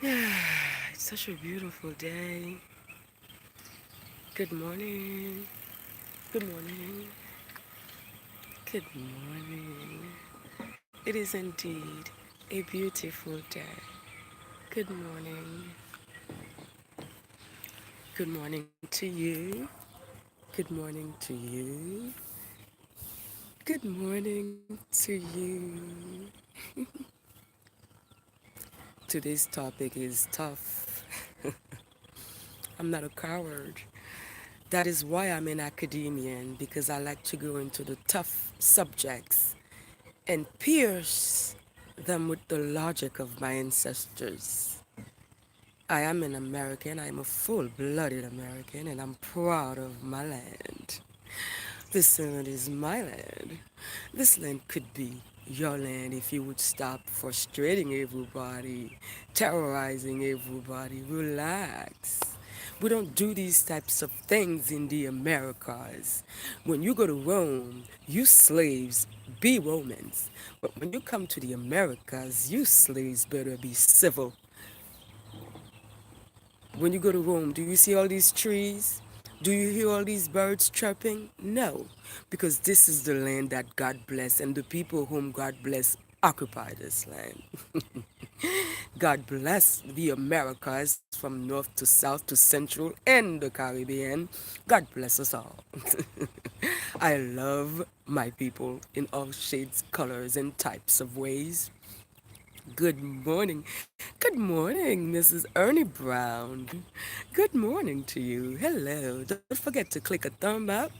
It's such a beautiful day. Good morning. Good morning. Good morning. It is indeed a beautiful day. Good morning. Good morning to you. Good morning to you. Good morning to you. Today's topic is tough. I'm not a coward. That is why I'm in academia, because I like to go into the tough subjects and pierce them with the logic of my ancestors. I am an American, I'm a full-blooded American, and I'm proud of my land. This land is my land. This land could be your land if you would stop frustrating everybody, terrorizing everybody. Relax. We don't do these types of things in the Americas. When you go to Rome, you slaves be Romans. But when you come to the Americas, you slaves better be civil. When you go to Rome, do you see all these trees? Do you hear all these birds chirping? No, because this is the land that God bless, and the people whom God bless occupy this land. God bless the Americas from north to south to central and the Caribbean. God bless us all. I love my people in all shades, colors, and types of ways. Good morning. Good morning, Mrs. Ernie Brown. Good morning to you. Hello. Don't forget to click a thumb up.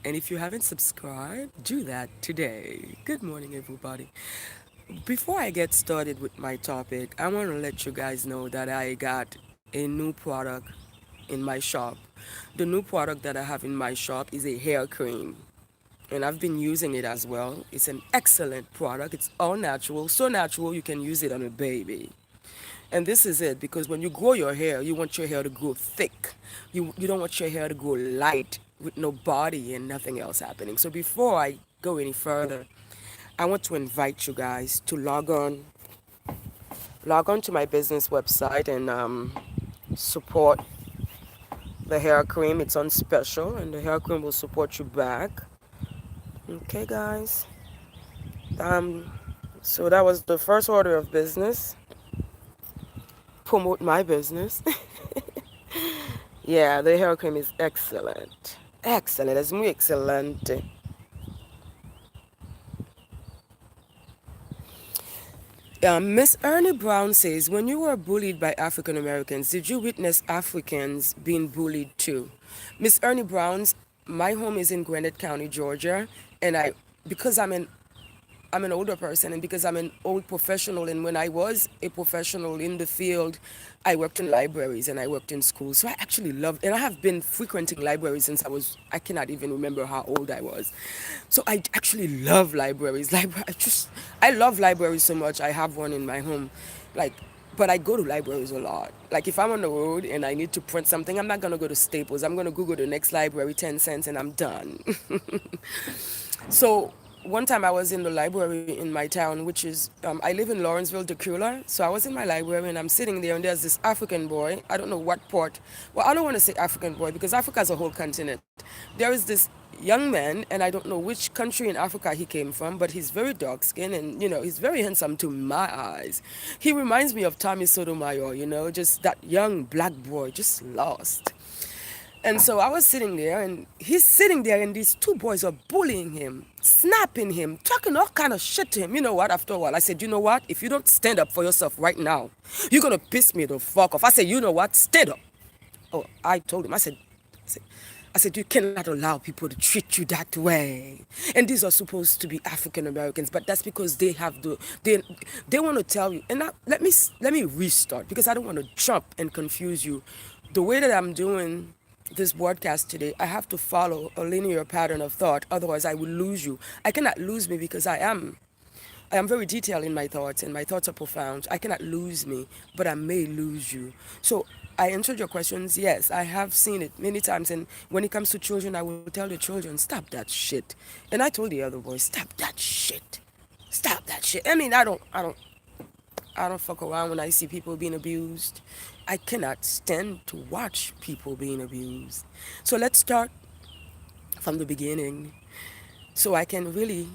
And if you haven't subscribed, do that today. Good morning, everybody. Before I get started with my topic, I want to let you guys know that I got a new product in my shop. The new product that I have in my shop is a hair cream, and I've been using it as well. It's an excellent product. It's all natural, so natural you can use it on a baby. And this is it, because when you grow your hair, you want your hair to grow thick. You don't want your hair to grow light with no body and nothing else happening. So before I go any further, I want to invite you guys to log on to my business website and support the hair cream. It's on special, and the hair cream will support you back. Okay, guys. Um, so that was the first order of business. Promote my business. Yeah, the hair cream is excellent. Excellent. Es muy excelente. Miss Ernie Brown says, when you were bullied by African Americans, did you witness Africans being bullied too? Miss Ernie Brown's, my home is in Gwinnett County, Georgia, and because I'm an older person, and because I'm an old professional, and when I was a professional in the field, I worked in libraries and I worked in schools. So I actually loved, and I have been frequenting libraries since I cannot even remember how old I was. So I actually love libraries. I love libraries so much. I have one in my home. Like, but I go to libraries a lot. Like if I'm on the road and I need to print something, I'm not gonna go to Staples. I'm gonna Google the next library, 10 cents, and I'm done. So one time I was in the library in my town, which is, I live in Lawrenceville, Decatur. So I was in my library and I'm sitting there, and there's this African boy. I don't know what port. Well, I don't want to say African boy because Africa is a whole continent. There is this young man, and I don't know which country in Africa he came from, but he's very dark skinned, and he's very handsome to my eyes. He reminds me of Tommy Sotomayor, just that young black boy, just lost. And so I was sitting there, and he's sitting there, and these two boys are bullying him, snapping him, talking all kind of shit to him. You know what? After a while, I said, you know what? If you don't stand up for yourself right now, you're gonna piss me the fuck off. I said, you know what? Stand up. Oh, I told him. I said, you cannot allow people to treat you that way. And these are supposed to be African Americans, but that's because they want to tell you. And now, let me restart, because I don't want to jump and confuse you. The way that I'm doing this broadcast today, I have to follow a linear pattern of thought. Otherwise, I will lose you. I cannot lose me because I am very detailed in my thoughts, and my thoughts are profound. I cannot lose me, but I may lose you. So I answered your questions. Yes, I have seen it many times. And when it comes to children, I will tell the children, stop that shit. And I told the other boys, stop that shit. Stop that shit. I mean, I don't I don't fuck around when I see people being abused. I cannot stand to watch people being abused. So let's start from the beginning so I can really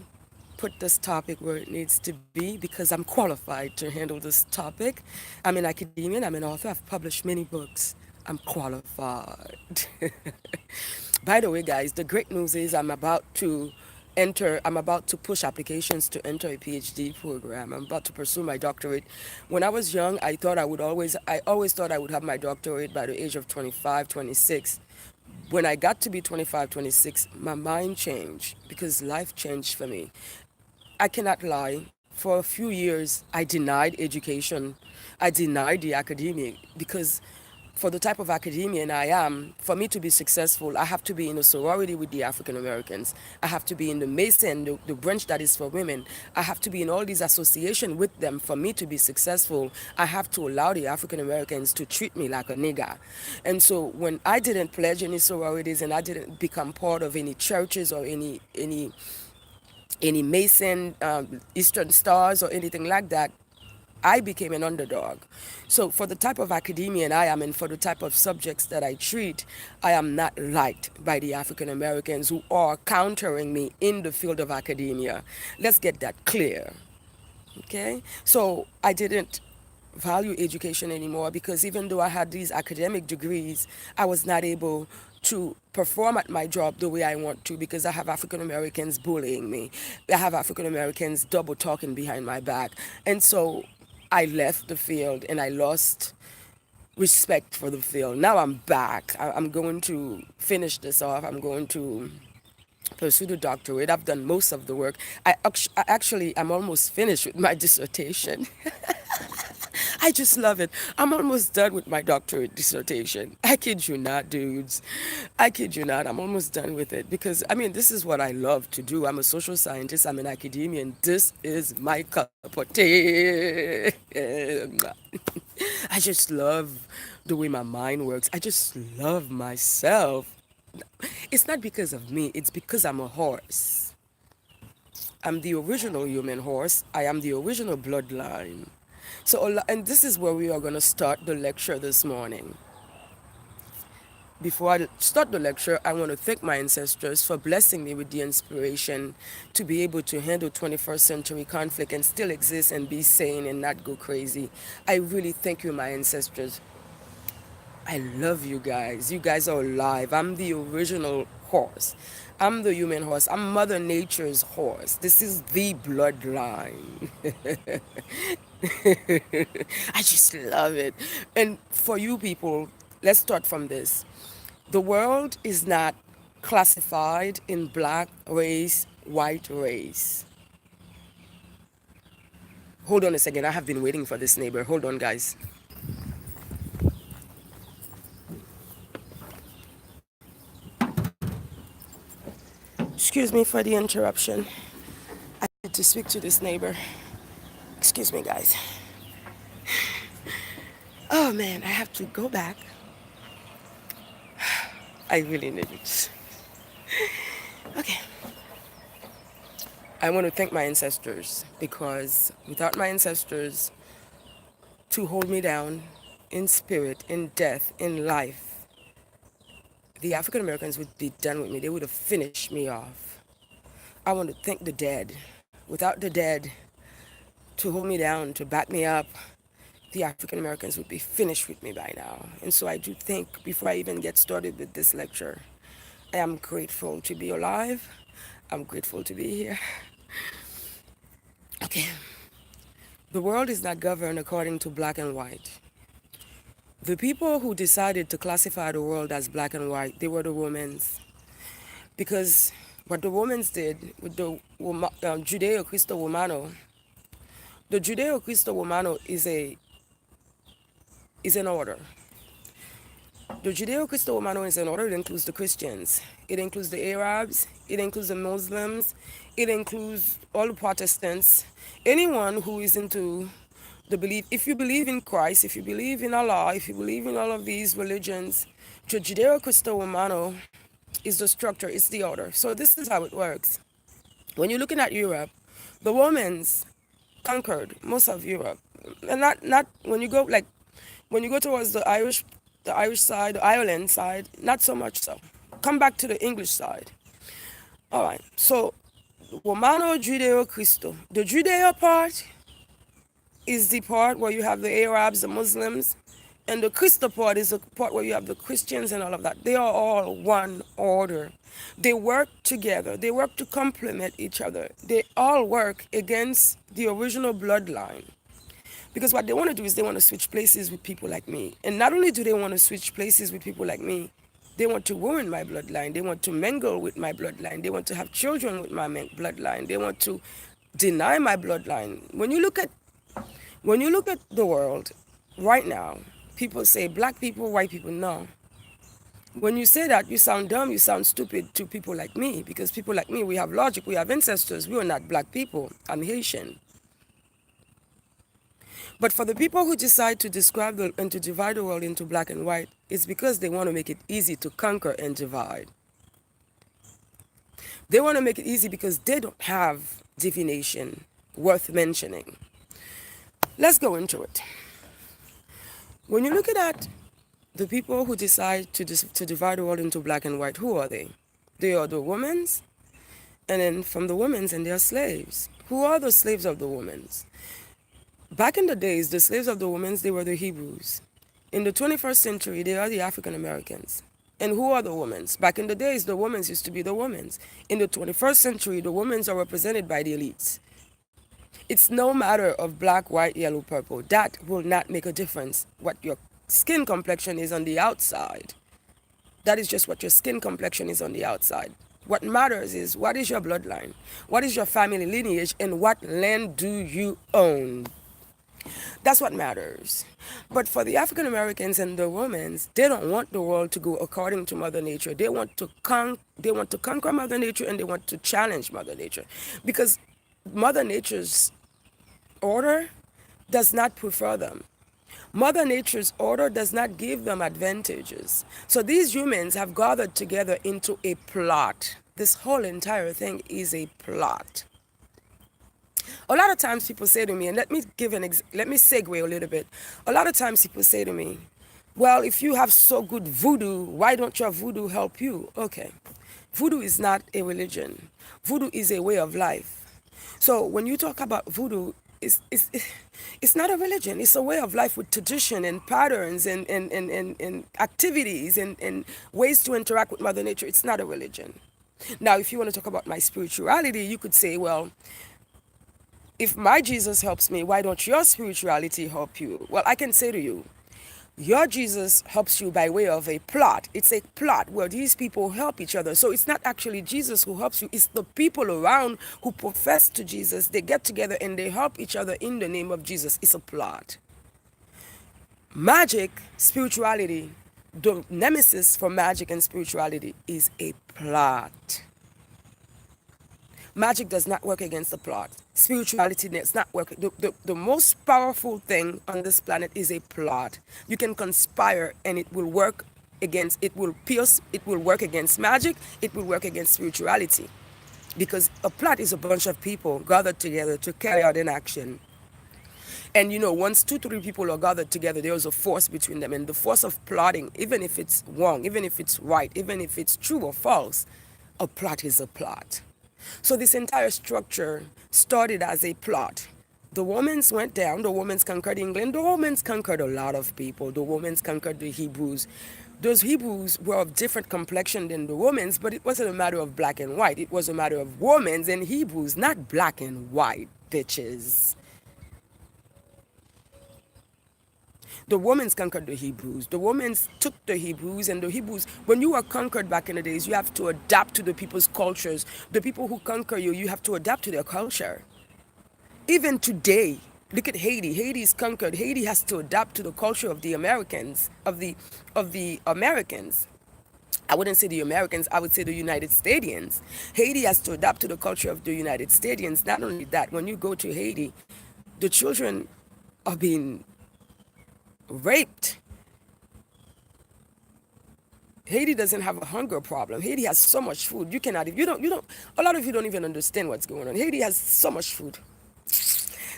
put this topic where it needs to be because I'm qualified to handle this topic. I'm in academia and I'm an author. I've published many books. I'm qualified. By the way, guys, the great news is I'm about to push applications to enter a PhD program. I'm about to pursue my doctorate. When I was young, I always thought I would have my doctorate by the age of 25, 26. When I got to be 25, 26, my mind changed because life changed for me. I cannot lie. For a few years, I denied education. I denied the academia because for the type of academician I am, for me to be successful, I have to be in a sorority with the African Americans. I have to be in the Mason, the branch that is for women. I have to be in all these associations with them for me to be successful. I have to allow the African Americans to treat me like a nigger. And so when I didn't pledge any sororities and I didn't become part of any churches or any Mason, Eastern Stars or anything like that, I became an underdog. So for the type of academician I am and for the type of subjects that I treat, I am not liked by the African Americans who are countering me in the field of academia. Let's get that clear. Okay? So I didn't value education anymore because even though I had these academic degrees, I was not able to perform at my job the way I want to because I have African Americans bullying me. I have African Americans double talking behind my back. And so I left the field and I lost respect for the field. Now I'm back. I'm going to finish this off. I'm going to pursue the doctorate. I've done most of the work. I'm almost finished with my dissertation. I just love it. I'm almost done with my doctorate dissertation. I kid you not, dudes. I kid you not. I'm almost done with it because, I mean, this is what I love to do. I'm a social scientist. I'm an academician. This is my cup of tea. I just love the way my mind works. I just love myself. It's not because of me. It's because I'm a horse. I'm the original human horse. I am the original bloodline. So, and this is where we are going to start the lecture this morning. Before I start the lecture, I want to thank my ancestors for blessing me with the inspiration to be able to handle 21st century conflict and still exist and be sane and not go crazy. I really thank you, my ancestors. I love you guys. You guys are alive. I'm the original horse. I'm the human horse. I'm Mother Nature's horse. This is the bloodline. I just love it. And for you people, let's start from this. The world is not classified in black race, white race. Hold on a second. I have been waiting for this neighbor. Hold on, guys. Excuse me for the interruption. I need to speak to this neighbor. Excuse me, guys. Oh man, I have to go back. I really need it. Okay. I want to thank my ancestors because without my ancestors to hold me down in spirit, in death, in life, the African Americans would be done with me. They would have finished me off. I want to thank the dead. Without the dead to hold me down, to back me up, the African Americans would be finished with me by now. And so I do think, before I even get started with this lecture, I am grateful to be alive. I'm grateful to be here. Okay. The world is not governed according to black and white. The people who decided to classify the world as black and white, they were the Romans. Because what the Romans did with the Judeo-Cristo-Romano, the Judeo-Cristo-Romano is an order. The Judeo-Cristo-Romano is an order. It includes the Christians. It includes the Arabs. It includes the Muslims. It includes all the Protestants. Anyone who is into the belief, if you believe in Christ, if you believe in Allah, if you believe in all of these religions, the Judeo-Cristo-Romano is the structure, it's the order. So this is how it works. When you're looking at Europe, the Romans conquered most of Europe. and not when you go like when you go towards the Irish side, the Ireland side, not so much so. Come back to the English side. All right. So Romano Judeo Christo. The Judeo part is the part where you have the Arabs, the Muslims, and the Christo part is the part where you have the Christians and all of that. They are all one order. They work together. They work to complement each other. They all work against the original bloodline. Because what they want to do is they want to switch places with people like me. And not only do they want to switch places with people like me, they want to ruin my bloodline. They want to mingle with my bloodline. They want to have children with my bloodline. They want to deny my bloodline. When you look at the world right now, people say black people, white people. No. When you say that, you sound dumb, you sound stupid to people like me, because people like me, we have logic, we have ancestors. We are not black people. I'm Haitian. But for the people who decide to describe and to divide the world into black and white, it's because they want to make it easy to conquer and divide. They want to make it easy because they don't have divination worth mentioning. Let's go into it. When you look at the people who decide to divide the world into black and white, who are they? They are the women's, and then from the women's, and they are slaves. Who are the slaves of the women's? Back in the days, the slaves of the women's, they were the Hebrews. In the 21st century, they are the African Americans. And who are the women's? Back in the days, the women's used to be the women's. In the 21st century, the women's are represented by the elites. It's no matter of black, white, yellow, purple. That will not make a difference what your skin complexion is on the outside. That is just what your skin complexion is on the outside. What matters is what is your bloodline, what is your family lineage, and what land do you own. That's what matters. But for the African Americans and the women, they don't want the world to go according to Mother Nature. They want to conquer Mother Nature, and they want to challenge Mother Nature, because Mother Nature's order does not prefer them. Mother Nature's order does not give them advantages. So these humans have gathered together into a plot. This whole entire thing is a plot. A lot of times people say to me, and let me segue a little bit. A lot of times people say to me, well, if you have so good voodoo, why don't your voodoo help you? Okay. Voodoo is not a religion. Voodoo is a way of life. So when you talk about voodoo, it's not a religion. It's a way of life with tradition and patterns and activities and ways to interact with Mother Nature. It's not a religion. Now, if you want to talk about my spirituality, you could say, well, if my Jesus helps me, why don't your spirituality help you? Well, I can say to you, your Jesus helps you by way of a plot. It's a plot where these people help each other. So it's not actually Jesus who helps you. It's the people around who profess to Jesus. They get together and they help each other in the name of Jesus. It's a plot. Magic, spirituality, the nemesis for magic and spirituality is a plot. Magic does not work against the plot. Spirituality does not work. The most powerful thing on this planet is a plot. You can conspire and it will work against, it will work against magic, it will work against spirituality. Because a plot is a bunch of people gathered together to carry out an action. And once 2-3 people are gathered together, there is a force between them. And the force of plotting, even if it's wrong, even if it's right, even if it's true or false, a plot is a plot. So this entire structure started as a plot. The Romans went down, the Romans conquered England, the Romans conquered a lot of people, the Romans conquered the Hebrews. Those Hebrews were of different complexion than the Romans, but it wasn't a matter of black and white. It was a matter of Romans and Hebrews, not black and white, bitches. The Romans conquered the Hebrews. The Romans took the Hebrews, and the Hebrews, when you were conquered back in the days, you have to adapt to the people's cultures. The people who conquer you, you have to adapt to their culture. Even today, look at Haiti. Haiti is conquered. Haiti has to adapt to the culture of the Americans, of the Americans. I wouldn't say the Americans, I would say the United Statians. Haiti has to adapt to the culture of the United Statians. Not only that, when you go to Haiti, the children are being raped. Haiti doesn't have a hunger problem. Haiti has so much food. A lot of you don't even understand what's going on. Haiti has so much food.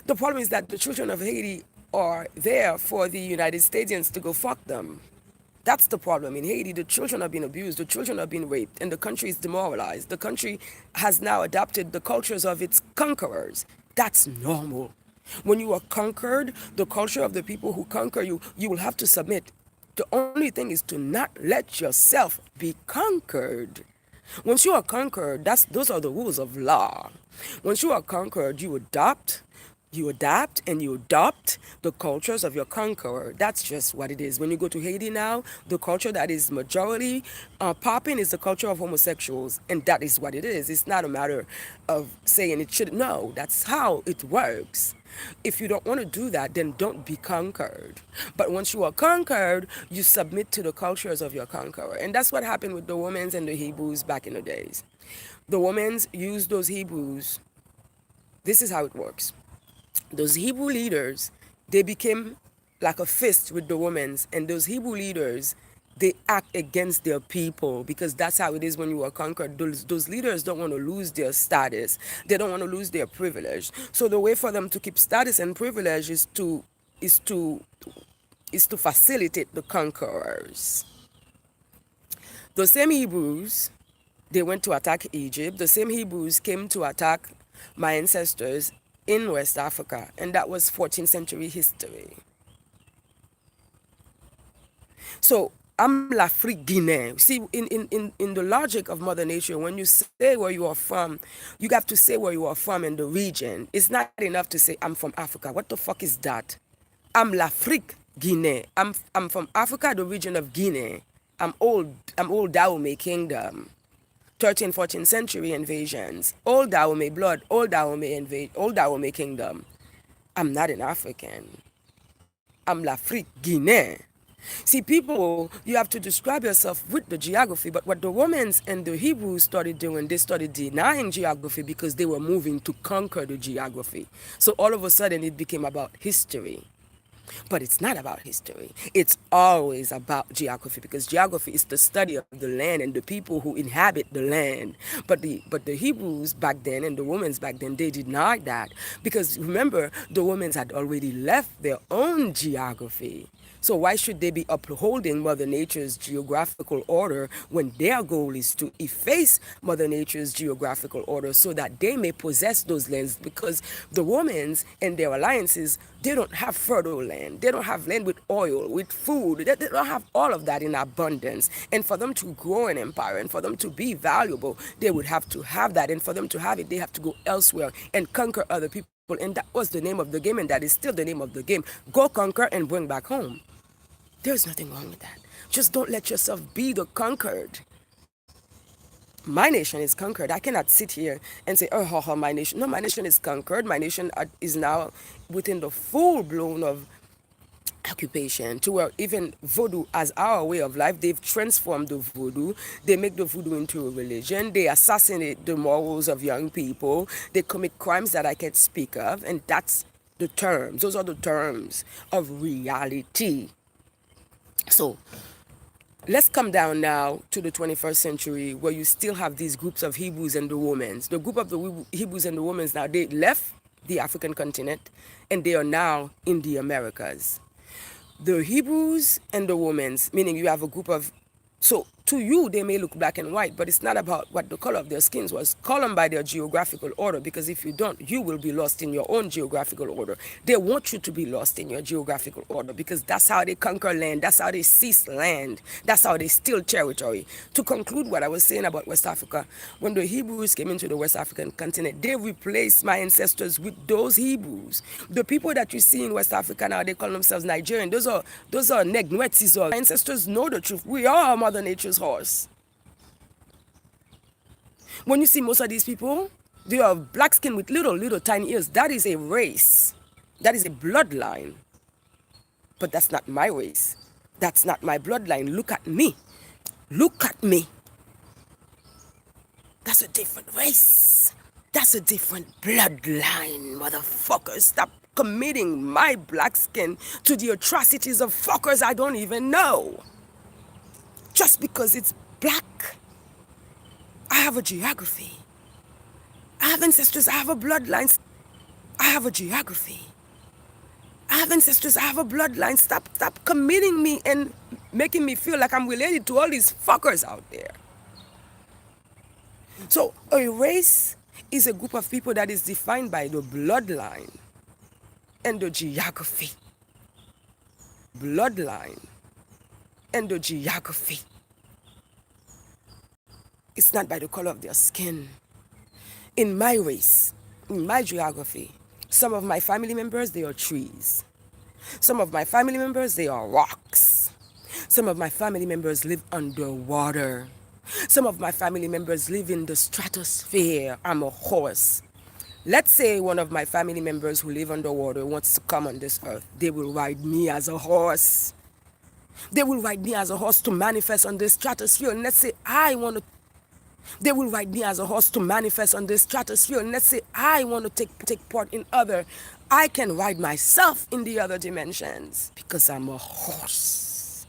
The problem is that the children of Haiti are there for the United States to go fuck them. That's the problem in Haiti. The children are being abused, the children are being raped, and the country is demoralized. The country has now adopted the cultures of its conquerors. That's normal. When you are conquered, the culture of the people who conquer you, you will have to submit. The only thing is to not let yourself be conquered. Once you are conquered, those are the rules of law. Once you are conquered, you adapt and you adopt the cultures of your conqueror. That's just what it is. When you go to Haiti now, the culture that is majority popping is the culture of homosexuals, and that is what it is. It's not a matter of saying it should. No, that's how it works. If you don't want to do that, then don't be conquered. But once you are conquered, you submit to the cultures of your conqueror. And that's what happened with the Romans and the Hebrews back in the days. The Romans used those Hebrews. This is how it works. Those Hebrew leaders, they became like a fist with the Romans, and those Hebrew leaders, they act against their people, because that's how it is when you are conquered. Those leaders don't want to lose their status. They don't want to lose their privilege. So the way for them to keep status and privilege is to facilitate the conquerors. The same Hebrews, they went to attack Egypt. The same Hebrews came to attack my ancestors in West Africa, and that was 14th century history. So I'm l'Afrique Guinée. See, in the logic of Mother Nature, when you say where you are from, you have to say where you are from in the region. It's not enough to say I'm from Africa. What the fuck is that? I'm l'Afrique Guinée. I'm from Africa, the region of Guinea. I'm old Dahomey Kingdom. 13th, 14th century invasions. Old Dahomey blood, old Dahomey Kingdom. I'm not an African. I'm l'Afrique Guinée. See, people, you have to describe yourself with the geography, but what the Romans and the Hebrews started doing, they started denying geography because they were moving to conquer the geography. So all of a sudden it became about history. But it's not about history. It's always about geography, because geography is the study of the land and the people who inhabit the land. But the Hebrews back then and the Romans back then, they denied that, because remember, the Romans had already left their own geography. So why should they be upholding Mother Nature's geographical order when their goal is to efface Mother Nature's geographical order so that they may possess those lands? Because the Romans and their alliances, they don't have fertile land. They don't have land with oil, with food. They don't have all of that in abundance. And for them to grow an empire and for them to be valuable, they would have to have that. And for them to have it, they have to go elsewhere and conquer other people. And that was the name of the game, and that is still the name of the game. Go conquer and bring back home. There's nothing wrong with that. Just don't let yourself be the conquered. My nation is conquered. I cannot sit here and say, oh, my nation. No, my nation is conquered. My nation is now within the full blown of occupation, to where even voodoo as our way of life, they've transformed the voodoo. They make the voodoo into a religion. They assassinate the morals of young people. They commit crimes that I can't speak of. And that's the terms. Those are the terms of reality. So let's come down now to the 21st century, where you still have these groups of Hebrews and the Romans. The group of the Hebrews and the Romans now, they left the African continent and they are now in the Americas. The Hebrews and the Romans, meaning you have a group of, so to you, they may look black and white, but it's not about what the color of their skins was. Call them by their geographical order, because if you don't, you will be lost in your own geographical order. They want you to be lost in your geographical order, because that's how they conquer land. That's how they seize land. That's how they steal territory. To conclude what I was saying about West Africa, when the Hebrews came into the West African continent, they replaced my ancestors with those Hebrews. The people that you see in West Africa now, they call themselves Nigerian. Those are Negnetis. Our ancestors know the truth. We are Mother Nature's horse. When you see most of these people, they are black skin with little tiny ears. That is a race. That is a bloodline. But that's not my race. That's not my bloodline. Look at me. Look at me. That's a different race. That's a different bloodline, motherfuckers. Stop committing my black skin to the atrocities of fuckers I don't even know. Just because it's black. I have a geography. I have ancestors. I have a bloodline. I have a geography. I have ancestors, I have a bloodline. Stop committing me and making me feel like I'm related to all these fuckers out there. So a race is a group of people that is defined by the bloodline and the geography. Bloodline and the geography. It's not by the color of their skin. In my race, in my geography, some of my family members, they are trees. Some of my family members, they are rocks. Some of my family members live underwater. Some of my family members live in the stratosphere. I'm a horse. Let's say one of my family members who live underwater wants to come on this earth. They will ride me as a horse. They will ride me as a horse to manifest on this stratosphere. And let's say they will ride me as a horse to manifest on this stratosphere. And let's say I want to take part in other. I can ride myself in the other dimensions because I'm a horse.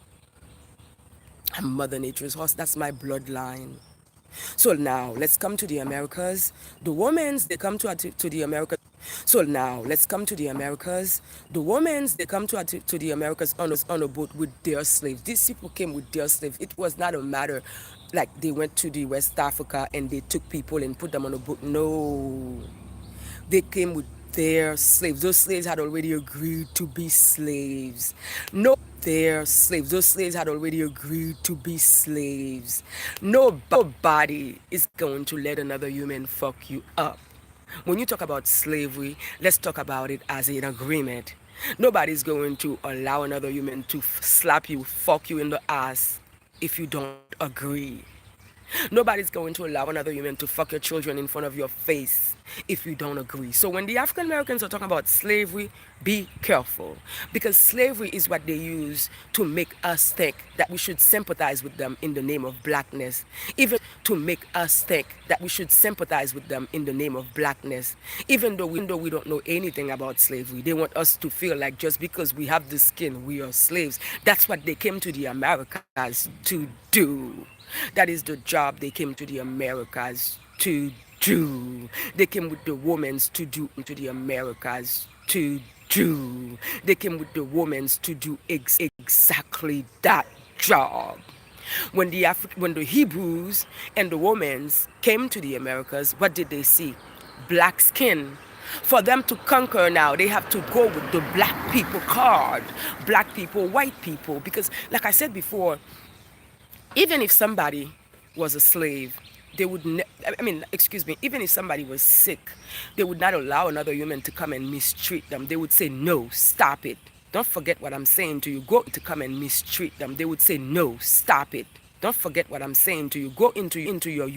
I'm Mother Nature's horse. That's my bloodline. So now let's come to the Americas. The women's, they come to the Americas. So now let's come to the Americas. The women's, they come to the Americas on a boat with their slaves. These people came with their slaves. It was not a matter like they went to the West Africa and they took people and put them on a boat. No, they came with their slaves. Those slaves had already agreed to be slaves. No, their slaves. Those slaves had already agreed to be slaves. Nobody is going to let another human fuck you up. When you talk about slavery, let's talk about it as an agreement. Nobody's going to allow another human to slap you, fuck you in the ass if you don't agree. Nobody's going to allow another human to fuck your children in front of your face if you don't agree. So when the African Americans are talking about slavery, be careful. Because slavery is what they use to make us think that we should sympathize with them in the name of blackness. Even to make us think that we should sympathize with them in the name of blackness. Even though we don't know anything about slavery. They want us to feel like just because we have the skin, we are slaves. That's what they came to the Americas to do. That is the job they came to the Americas to do. They came with the women's to do to the Americas to do. They came with the women's to do exactly that job. When the Hebrews and the women's came to the Americas, what did they see? Black skin. For them to conquer now, they have to go with the black people card. Black people, white people. Because like I said before, even if somebody was a slave, they would, even if somebody was sick, they would not allow another human to come and mistreat them. They would say, no, stop it. Don't forget what I'm saying to you. Go to come and mistreat them. They would say, no, stop it. Don't forget what I'm saying to you. Go into your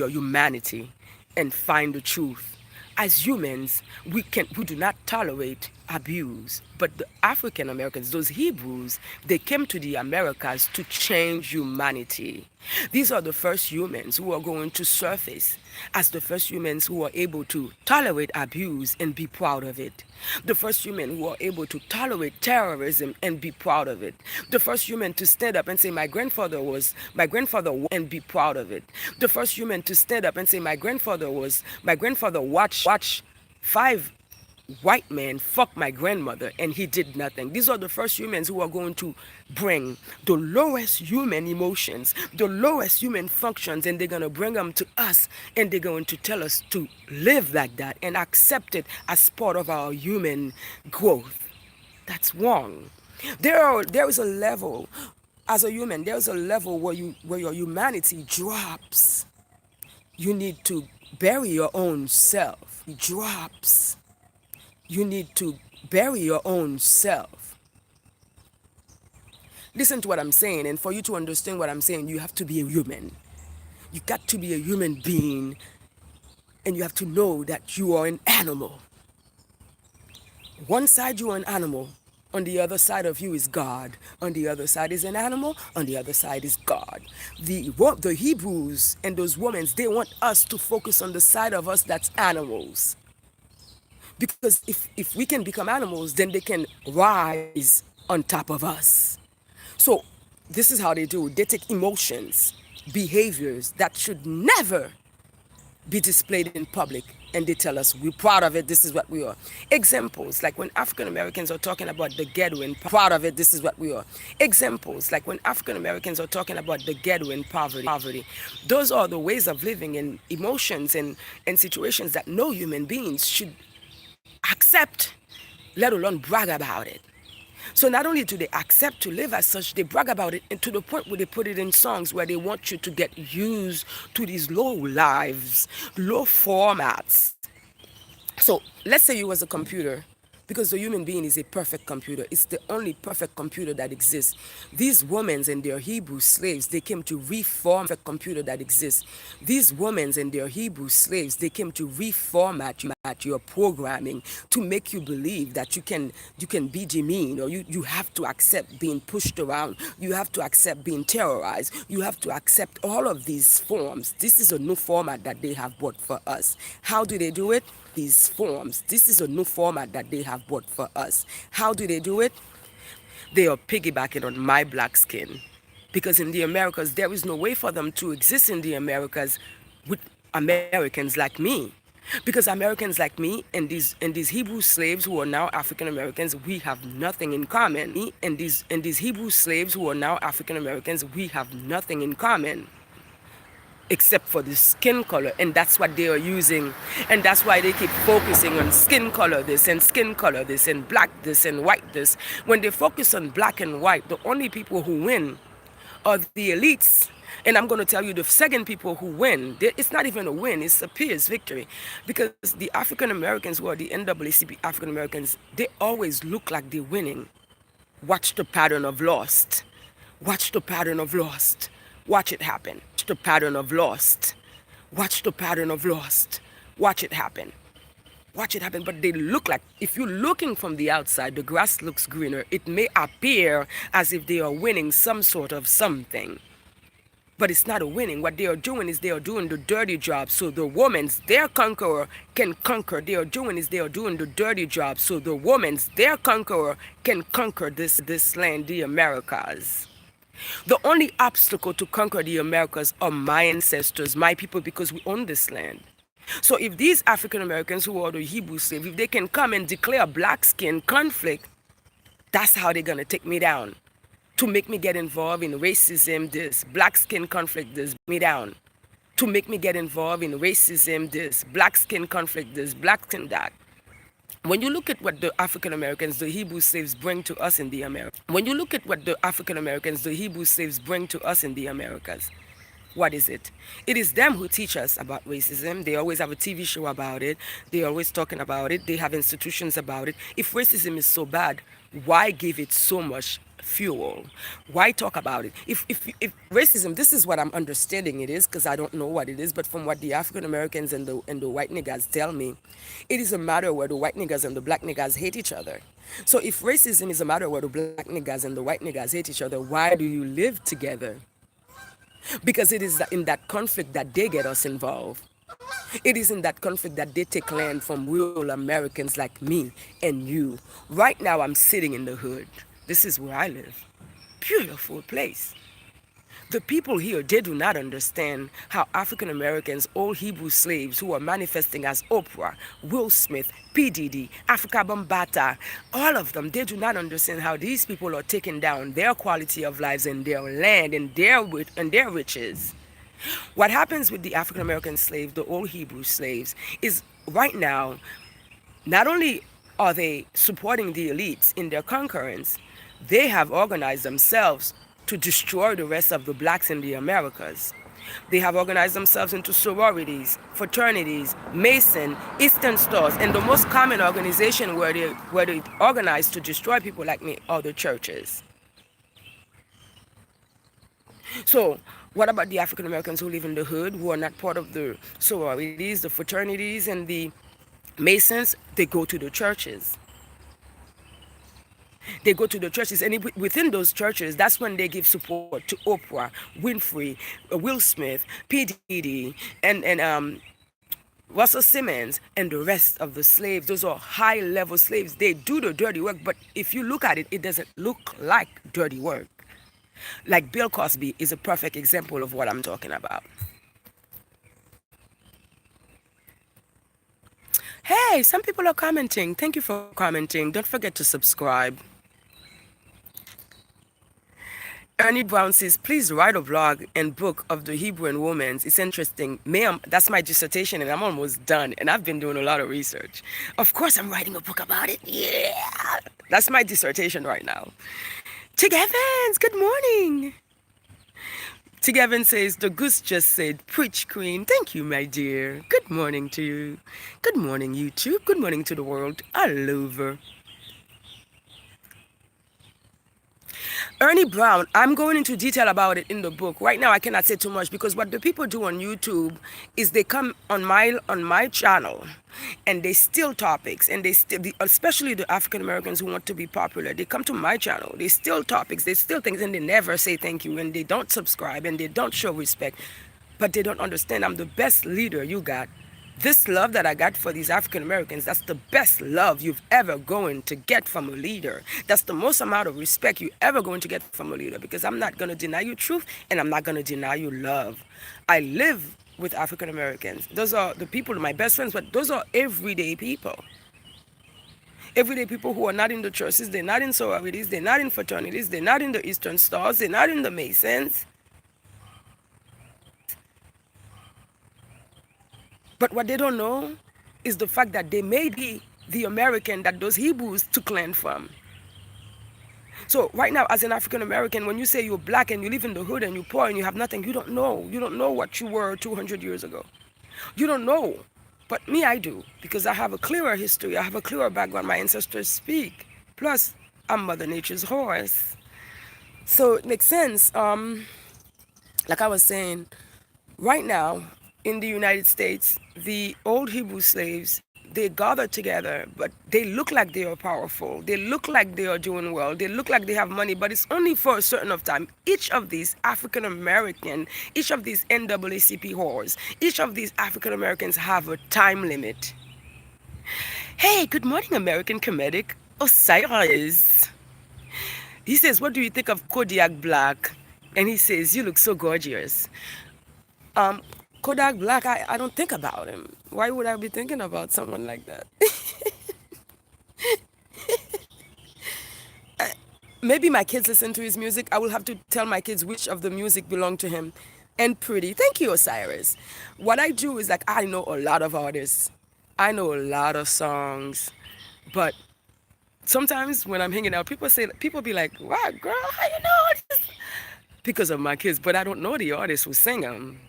humanity and find the truth. As humans, we do not tolerate abuse. But the African Americans, those Hebrews, they came to the Americas to change humanity. These are the first humans who are going to surface as the first humans who are able to tolerate abuse and be proud of it. The first human who are able to tolerate terrorism and be proud of it. The first human to stand up and say, my grandfather and be proud of it. The first human to stand up and say, my grandfather watched 5 white men fuck my grandmother and he did nothing. These are the first humans who are going to bring the lowest human emotions, the lowest human functions, and they're going to bring them to us and they're going to tell us to live like that and accept it as part of our human growth. That's wrong. There is a level, as a human, there's a level where your humanity drops. You need to bury your own self. It drops. You need to bury your own self. Listen to what I'm saying, and for you to understand what I'm saying, you have to be a human. You got to be a human being, and you have to know that you are an animal. One side you are an animal, on the other side of you is God. On the other side is an animal, on the other side is God. The Hebrews and those women, they want us to focus on the side of us that's animals. Because if we can become animals, then they can rise on top of us. So this is how they do. They take emotions, behaviors that should never be displayed in public, and they tell us we're proud of it, this is what we are. Examples like when African Americans are talking about the ghetto and proud of it, this is what we are. Examples like when African Americans are talking about the ghetto and poverty. Those are the ways of living and emotions and situations that no human beings should accept, let alone brag about it. So not only do they accept to live as such, they brag about it, and to the point where they put it in songs where they want you to get used to these low lives, low formats. So let's say you was a computer, because the human being is a perfect computer. It's the only perfect computer that exists. These women and their Hebrew slaves, they came to reform the computer that exists. These women and their Hebrew slaves, they came to reformat your programming to make you believe that you can be demeaned, or you have to accept being pushed around. You have to accept being terrorized. You have to accept all of these forms. This is a new format that they have brought for us. How do they do it? These forms. This is a new format that they have brought for us. How do they do it? They are piggybacking on my black skin. Because in the Americas, there is no way for them to exist in the Americas with Americans like me. Because Americans like me and these Hebrew slaves who are now African Americans, we have nothing in common. Me and these Hebrew slaves who are now African Americans, we have nothing in common except for the skin color, and that's what they are using, and that's why they keep focusing on skin color this and skin color this and black this and white this. When they focus on black and white, the only people who win are the elites. And I'm going to tell you the second people who win, it's not even a win, it's a Pierce victory. Because the African Americans who are the NAACP African Americans, they always look like they're winning. Watch the pattern of lost. Watch the pattern of lost. Watch it happen. Watch the pattern of lost. Watch the pattern of lost. Watch it happen. Watch it happen. But they look like, if you're looking from the outside, the grass looks greener. It may appear as if they are winning some sort of something. But it's not a winning. What they are doing is they are doing the dirty job so the woman's, their conqueror, can conquer. They are doing is they are doing the dirty job so the woman's, their conqueror, can conquer this land, the Americas. The only obstacle to conquer the Americas are my ancestors, my people, because we own this land. So if these African Americans who are the Hebrew slaves, if they can come and declare black skin conflict, that's how they're going to take me down. To make me get involved in racism, this black skin conflict, this me down. To make me get involved in racism, this black skin conflict, this black skin that. When you look at what the African Americans, the Hebrew slaves bring to us in the Americas, when you look at what the African Americans, the Hebrew slaves bring to us in the Americas, what is it? It is them who teach us about racism. They always have a TV show about it. They're always talking about it. They have institutions about it. If racism is so bad, why give it so much fuel? Why talk about it? If racism, this is what I'm understanding it is, because I don't know what it is, but from what the African Americans and the white niggas tell me, it is a matter where the white niggas and the black niggas hate each other. So if racism is a matter where the black niggas and the white niggas hate each other, why do you live together? Because it is in that conflict that they get us involved. It is in that conflict that they take land from real Americans like me and you. Right now, I'm sitting in the hood. This is where I live. Beautiful place. The people here, they do not understand how African Americans, all Hebrew slaves who are manifesting as Oprah, Will Smith, P. Diddy, Africa Bambaataa, all of them, they do not understand how these people are taking down their quality of lives and their land and their riches. What happens with the African American slaves, the old Hebrew slaves, is right now, not only are they supporting the elites in their concurrence, they have organized themselves to destroy the rest of the blacks in the Americas. They have organized themselves into sororities, fraternities, Mason, Eastern Stars, and the most common organization where they organize to destroy people like me are the churches. So what about the African Americans who live in the hood, who are not part of the sororities, the fraternities, and the Masons? They go to the churches. They go to the churches, and within those churches, that's when they give support to Oprah, Winfrey, Will Smith, P. Diddy, and Russell Simmons, and the rest of the slaves. Those are high-level slaves. They do the dirty work, but if you look at it, it doesn't look like dirty work. Like Bill Cosby is a perfect example of what I'm talking about. Hey, some people are commenting. Thank you for commenting. Don't forget to subscribe. Ernie Brown says, please write a blog and book of the Hebrew and Women's. It's interesting. Ma'am, that's my dissertation and I'm almost done. And I've been doing a lot of research. Of course, I'm writing a book about it. Yeah. That's my dissertation right now. Tig Evans, good morning. Tig Evans says, the goose just said, preach, queen. Thank you, my dear. Good morning to you. Good morning, YouTube. Good morning to the world all over. Ernie Brown, I'm going into detail about it in the book. Right now, I cannot say too much because what the people do on YouTube is they come on my channel and they steal topics, and especially the African Americans who want to be popular. They come to my channel, they steal topics, they steal things, and they never say thank you, and they don't subscribe, and they don't show respect. But they don't understand I'm the best leader you got. This love that I got for these African Americans, that's the best love you've ever going to get from a leader. That's the most amount of respect you ever going to get from a leader, because I'm not going to deny you truth and I'm not going to deny you love. I live with African Americans. Those are the people, my best friends, but those are everyday people. Everyday people who are not in the churches, they're not in sororities, they're not in fraternities, they're not in the Eastern Stars, they're not in the Masons. But what they don't know is the fact that they may be the American that those Hebrews took land from. So right now, as an African American, when you say you're black and you live in the hood and you're poor and you have nothing, you don't know. You don't know what you were 200 years ago. You don't know. But me, I do, because I have a clearer history. I have a clearer background. My ancestors speak. Plus, I'm Mother Nature's horse. So it makes sense. Like I was saying, right now, in the United States, the old Hebrew slaves, they gather together, but they look like they are powerful. They look like they are doing well. They look like they have money, but it's only for a certain of time. Each of these African American, each of these NAACP whores, each of these African Americans have a time limit. Hey, good morning, American comedic Osiris. He says, what do you think of Kodiak Black? And he says, you look so gorgeous. Kodak Black, I don't think about him. Why would I be thinking about someone like that? Maybe my kids listen to his music. I will have to tell my kids which of the music belonged to him. And Pretty. Thank you, Osiris. What I do is like, I know a lot of artists. I know a lot of songs. But sometimes when I'm hanging out, people be like, wow, girl, how you know this? Because of my kids. But I don't know the artists who sing them.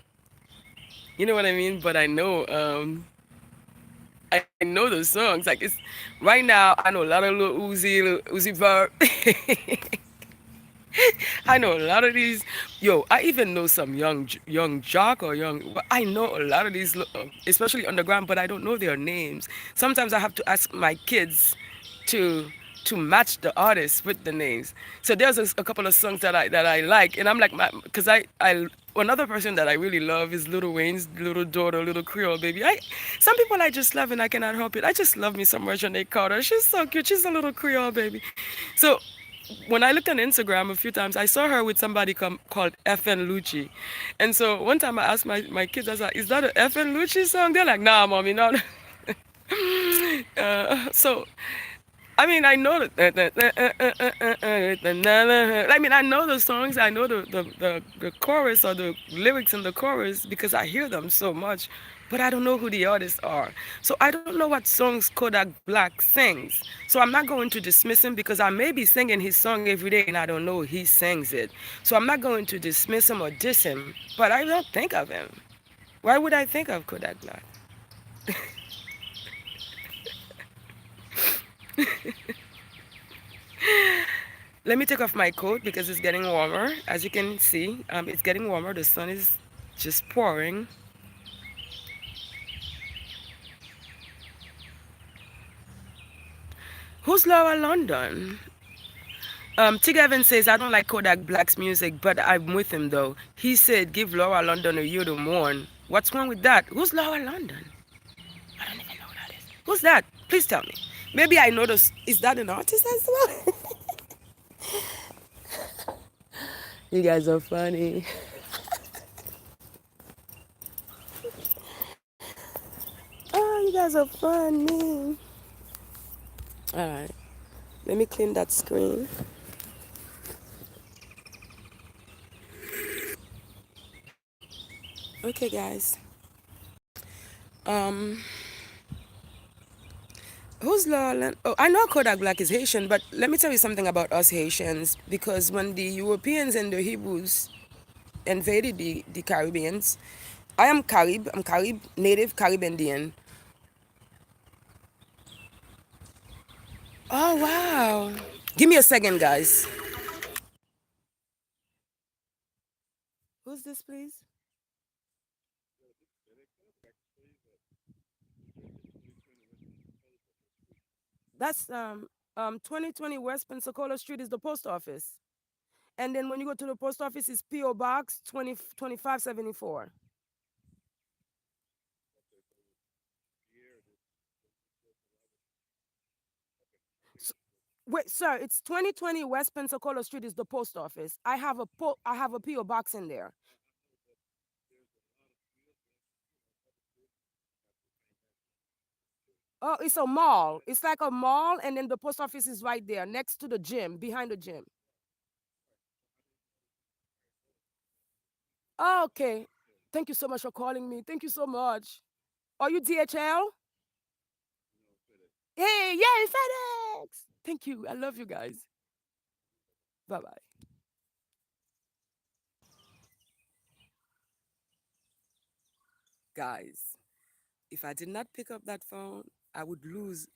You know what I mean? But I know those songs. Like it's right now, I know a lot of Lil Uzi Vert. I know a lot of these. Yo, I even know some young jock or young. I know a lot of these, especially underground, but I don't know their names. Sometimes I have to ask my kids to match the artists with the names. So there's a couple of songs that I like, and I'm like, because I another person that I really love is Lil Wayne's little daughter, Little Creole Baby. Some people I just love and I cannot help it. I just love me some Reginae Carter. She's so cute. She's a little Creole baby. So when I looked on Instagram a few times, I saw her with somebody called FN Lucci. And so one time I asked my kids, I was like, is that an FN Lucci song? They're like, nah, mommy, no. So I mean, I know I mean, I know the songs. I know the chorus or the lyrics in the chorus because I hear them so much, but I don't know who the artists are. So I don't know what songs Kodak Black sings. So I'm not going to dismiss him because I may be singing his song every day and I don't know he sings it. So I'm not going to dismiss him or diss him, but I don't think of him. Why would I think of Kodak Black? Let me take off my coat because it's getting warmer. As you can see, it's getting warmer. The sun is just pouring. Who's Laura London? Tig Evans says, I don't like Kodak Black's music, but I'm with him though. He said, give Laura London a year to mourn. What's wrong with that? Who's Laura London? I don't even know who that is. Who's that? Please tell me. Maybe I know this. Is that an artist as well? You guys are funny. Oh, you guys are funny. All right, let me clean that screen. Okay, guys. Um, who's Lawland? Oh, I know Kodak Black is Haitian, but let me tell you something about us Haitians. Because when the Europeans and the Hebrews invaded the Caribbeans, I am Carib. I'm Carib, native Carib Indian. Oh wow! Give me a second, guys. Who's this, please? That's 2020 West Pensacola Street is the post office. And then when you go to the post office, it's P.O. Box 2574. So, wait, sir, it's 2020 West Pensacola Street is the post office. I have a P.O. Box in there. Oh, it's a mall. It's like a mall, and then the post office is right there next to the gym, behind the gym. Oh, okay. Thank you so much for calling me. Thank you so much. Are you DHL? Hey, yay, FedEx! Thank you. I love you guys. Bye bye. Guys, if I did not pick up that phone, I would lose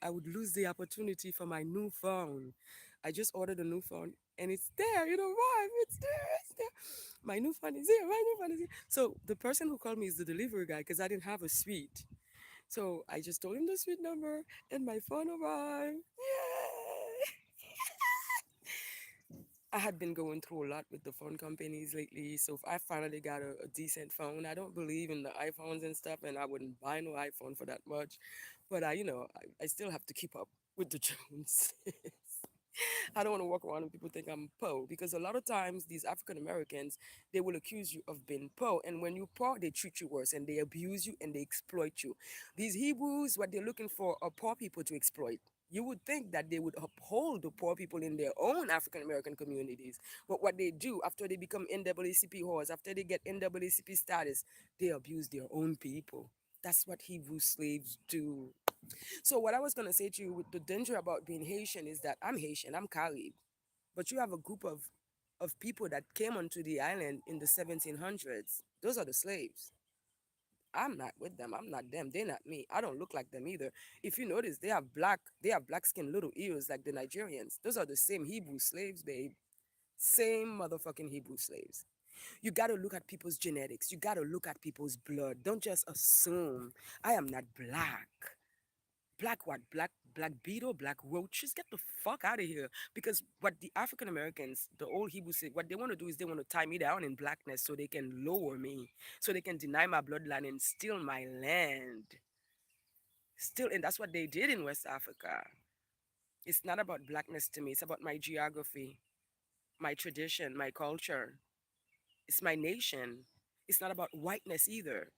the opportunity for my new phone. I just ordered a new phone and it's there, you know why? It's there, it's there. My new phone is here, my new phone is here. So the person who called me is the delivery guy because I didn't have a suite. So I just told him the suite number and my phone arrived. Yay! I had been going through a lot with the phone companies lately, so I finally got a decent phone. I don't believe in the iPhones and stuff, and I wouldn't buy no iPhone for that much. But I still have to keep up with the Joneses. I don't want to walk around and people think I'm poor because a lot of times these African Americans they will accuse you of being poor, and when you poor, they treat you worse and they abuse you and they exploit you. These Hebrews, what they're looking for are poor people to exploit. You would think that they would uphold the poor people in their own African American communities, but what they do after they become NAACP whores, after they get NAACP status, they abuse their own people. That's what Hebrew slaves do. So what I was gonna say to you with the danger about being Haitian is that I'm Haitian, I'm Carib, but you have a group of people that came onto the island in the 1700s. Those are the slaves. I'm not with them. I'm not them. They're not me. I don't look like them either. If you notice, they have black skin little ears like the Nigerians. Those are the same Hebrew slaves, babe. Same motherfucking Hebrew slaves. You got to look at people's genetics. You got to look at people's blood. Don't just assume I am not black. Black what? Black beetle, black roaches. Get the fuck out of here. Because what the African Americans, the old Hebrews say, what they want to do is they want to tie me down in blackness so they can lower me, so they can deny my bloodline and steal my land. Still, and that's what they did in West Africa. It's not about blackness to me. It's about my geography, my tradition, my culture. It's my nation. It's not about whiteness either.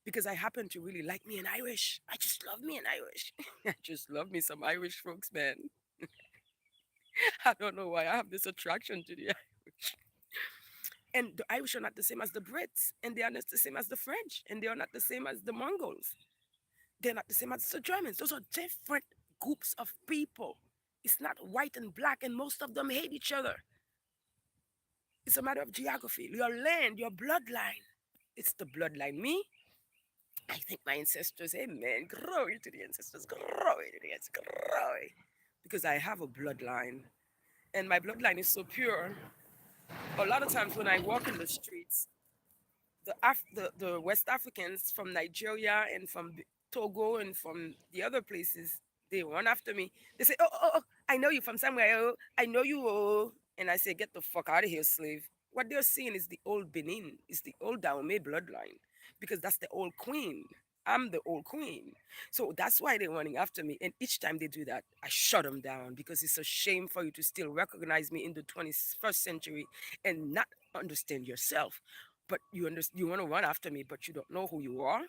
Because I happen to really like me an Irish. I just love me an Irish. I just love me some Irish folks, man. I don't know why I have this attraction to the Irish. And the Irish are not the same as the Brits, and they are not the same as the French, and they are not the same as the Mongols. They're not the same as the Germans. Those are different groups of people. It's not white and black, and most of them hate each other. It's a matter of geography, your land, your bloodline. It's the bloodline. Me, I think my ancestors, amen, glory to the ancestors, glory to the ancestors, glory. Because I have a bloodline, and my bloodline is so pure. A lot of times when I walk in the streets, the West Africans from Nigeria and from Togo and from the other places, they run after me. They say, oh, I know you from somewhere. Oh, I know you. Oh. And I say, get the fuck out of here, slave. What they're seeing is the old Benin, is the old Dahomey bloodline, because that's the old queen. I'm the old queen. So that's why they're running after me. And each time they do that, I shut them down because it's a shame for you to still recognize me in the 21st century and not understand yourself. But you want to run after me, but you don't know who you are.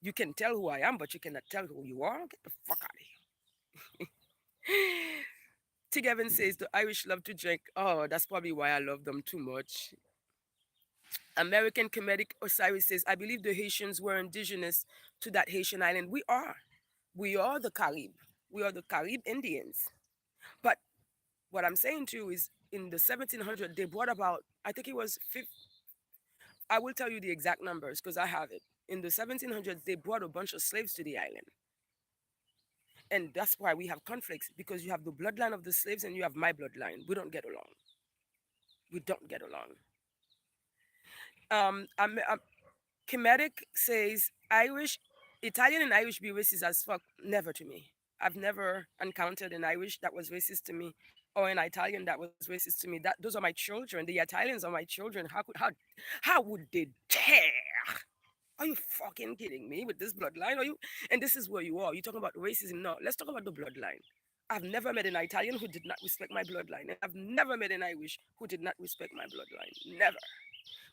You can tell who I am, but you cannot tell who you are. Get the fuck out of here. Tig Evans says the Irish love to drink. Oh, that's probably why I love them too much. American comedic Osiris says, I believe the Haitians were indigenous to that Haitian island. We are. We are the Carib. We are the Carib Indians. But what I'm saying to you is in the 1700s, they brought about, I think it was, I will tell you the exact numbers because I have it. In the 1700s, they brought a bunch of slaves to the island. And that's why we have conflicts because you have the bloodline of the slaves and you have my bloodline. We don't get along. We don't get along. I'm Comedic says Italian and Irish be racist as fuck. Never to me. I've never encountered an Irish that was racist to me or an Italian that was racist to me. That those are my children. The Italians are my children. How would they dare? Are you fucking kidding me with this bloodline? Are you? And this is where you are. You talking about racism? No, let's talk about the bloodline. I've never met an Italian who did not respect my bloodline, and I've never met an Irish who did not respect my bloodline. Never.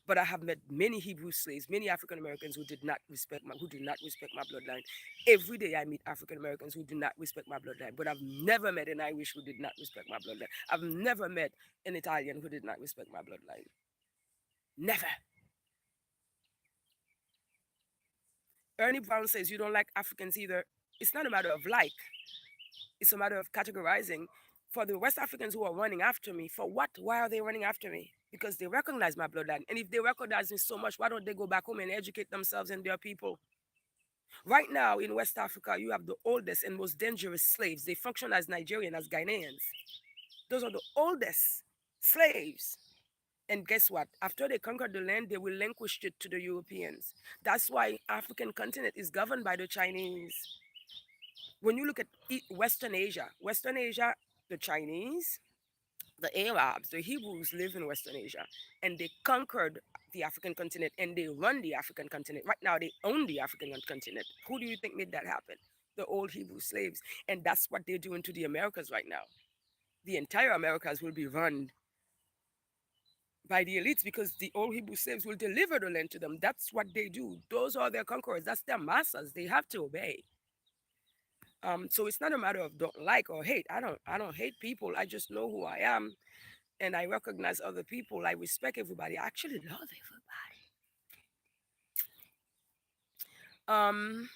But I have met many Hebrew slaves, many African Americans who did not respect my bloodline. Every day I meet African Americans who do not respect my bloodline. But I've never met an Irish who did not respect my bloodline. I've never met an Italian who did not respect my bloodline. Never. Ernie Brown says you don't like Africans either. It's not a matter of like, it's a matter of categorizing. For the West Africans who are running after me, for what? Why are they running after me? Because they recognize my bloodline. And if they recognize me so much, why don't they go back home and educate themselves and their people? Right now in West Africa, you have the oldest and most dangerous slaves. They function as Nigerian, as Ghanaians. Those are the oldest slaves. And guess what? After they conquered the land, they relinquished it to the Europeans. That's why African continent is governed by the Chinese. When you look at Western Asia, the Chinese, the Arabs, the Hebrews live in Western Asia, and they conquered the African continent and they run the African continent. Right now, they own the African continent. Who do you think made that happen? The old Hebrew slaves. And that's what they're doing to the Americas right now. The entire Americas will be run by the elites because the old Hebrew slaves will deliver the land to them. That's what they do. Those are their conquerors. That's their masters. They have to obey. So it's not a matter of don't like or hate. I don't hate people. I just know who I am and I recognize other people. I respect everybody. I actually love everybody. Um,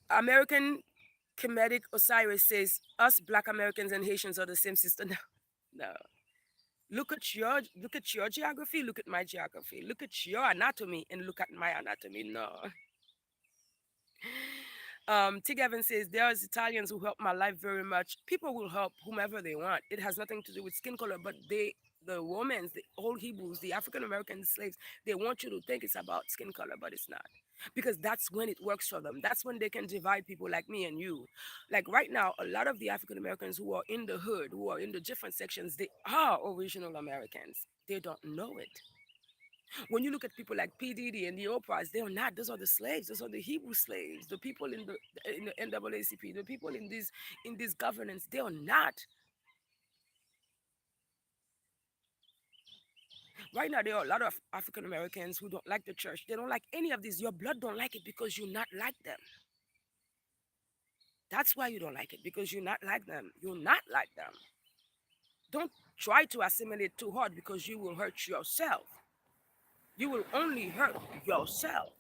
American comedic Osiris says us Black Americans and Haitians are the same sister. No, no. Look at your geography. Look at my geography. Look at your anatomy and look at my anatomy. No. Tig Evans says there's Italians who help my life very much. People will help whomever they want. It has nothing to do with skin color, but the Romans, the old Hebrews, the African American slaves, they want you to think it's about skin color, but it's not. Because that's when it works for them. That's when they can divide people like me and you. Like right now, a lot of the African Americans who are in the hood, who are in the different sections, they are original Americans. They don't know it. When you look at people like P. Diddy and the Oprahs, they are not. Those are the slaves. Those are the Hebrew slaves. The people in the NAACP, the people in this governance, they are not. Right now, there are a lot of African Americans who don't like the church. They don't like any of this. Your blood don't like it because you're not like them. That's why you don't like it because you're not like them. You're not like them. Don't try to assimilate too hard because you will hurt yourself. You will only hurt yourself.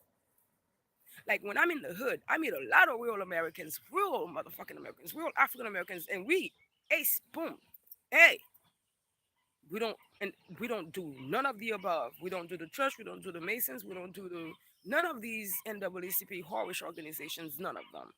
Like when I'm in the hood, I meet a lot of real Americans, real motherfucking Americans, real African Americans, and ace, boom, hey, we don't do none of the above. We don't do the church, we don't do the Masons, we don't do none of these NAACP horror organizations, none of them.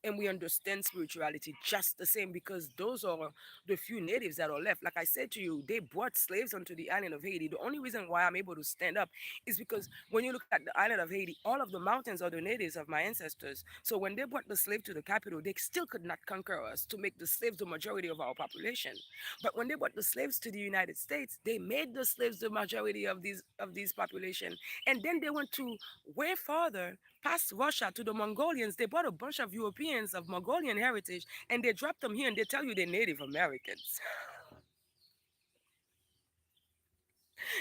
And we understand spirituality just the same because those are the few natives that are left. Like I said to you, they brought slaves onto the island of Haiti. The only reason why I'm able to stand up is because when you look at the island of Haiti, all of the mountains are the natives of my ancestors. So when they brought the slave to the capital, they still could not conquer us to make the slaves the majority of our population. But when they brought the slaves to the United States, they made the slaves the majority of these population. And then they went to way farther past Russia to the Mongolians. They brought a bunch of Europeans of Mongolian heritage and they dropped them here and they tell you they're Native Americans.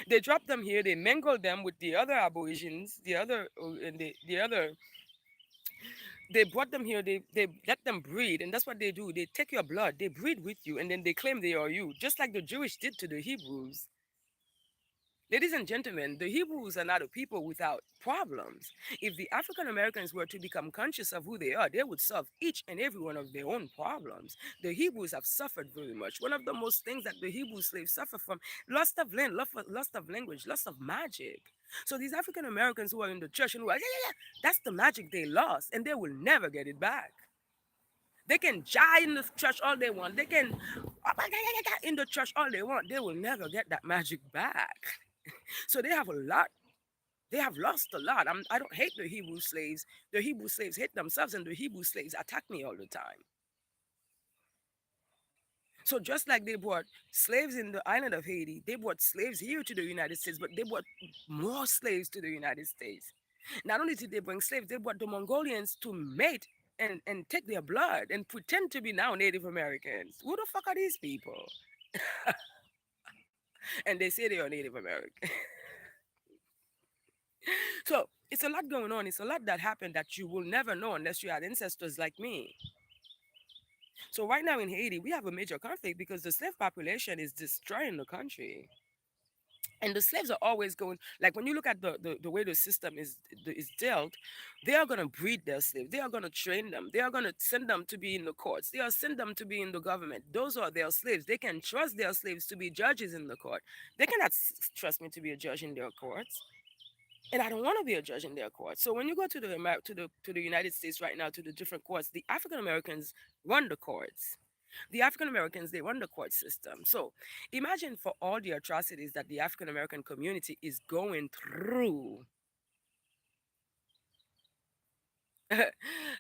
They drop them here, they mingle them with the other aborigines, and the other, they brought them here, they let them breed, and that's what they do. They take your blood, they breed with you, and then they claim they are you, just like the Jewish did to the Hebrews. Ladies and gentlemen, the Hebrews are not a people without problems. If the African Americans were to become conscious of who they are, they would solve each and every one of their own problems. The Hebrews have suffered very much. One of the most things that the Hebrew slaves suffer from: loss of land, loss of language, loss of magic. So these African Americans who are in the church and who are, yeah, yeah, yeah, that's the magic they lost, and they will never get it back. They can die in the church all they want. They can in the church all they want. They will never get that magic back. So they have a lot. They have lost a lot. I don't hate the Hebrew slaves. The Hebrew slaves hate themselves, and the Hebrew slaves attack me all the time. So just like they brought slaves in the island of Haiti, they brought slaves here to the United States, but they brought more slaves to the United States. Not only did they bring slaves, they brought the Mongolians to mate and take their blood and pretend to be now Native Americans. Who the fuck are these people? And they say they are Native American. So it's a lot going on. It's a lot that happened that you will never know unless you had ancestors like me. So right now in Haiti, we have a major conflict because the slave population is destroying the country. And the slaves are always going, like when you look at the way the system is dealt, they are going to breed their slaves. They are going to train them. They are going to send them to be in the courts. They are send them to be in the government. Those are their slaves. They can trust their slaves to be judges in the court. They cannot trust me to be a judge in their courts. And I don't want to be a judge in their court. So when you go to the United States right now, to the different courts, the African Americans run the courts. The African Americans, they run the court system. So imagine for all the atrocities that the African American community is going through.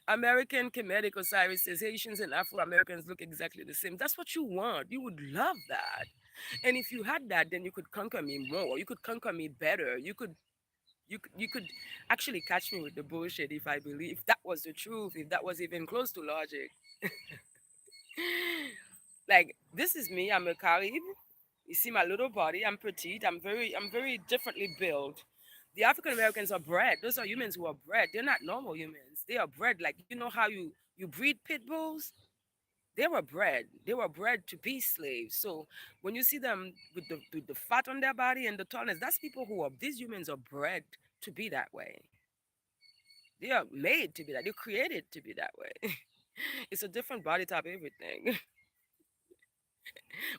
American Comedic Osiris says Haitians and Afro Americans look exactly the same. That's what you want. You would love that. And if you had that, then you could conquer me more. You could conquer me better. You could actually catch me with the bullshit if I believe that was the truth, if that was even close to logic. Like this is me, I'm a Carib. You see my little body, I'm petite, I'm very differently built. The African Americans are bred. Those are humans who are bred. They're not normal humans. They are bred. Like you know how you breed pit bulls? They were bred. They were bred to be slaves. So when you see them with the fat on their body and the tallness, that's people who are, these humans are bred to be that way. They are made to be that. They're created to be that way. It's a different body type, everything.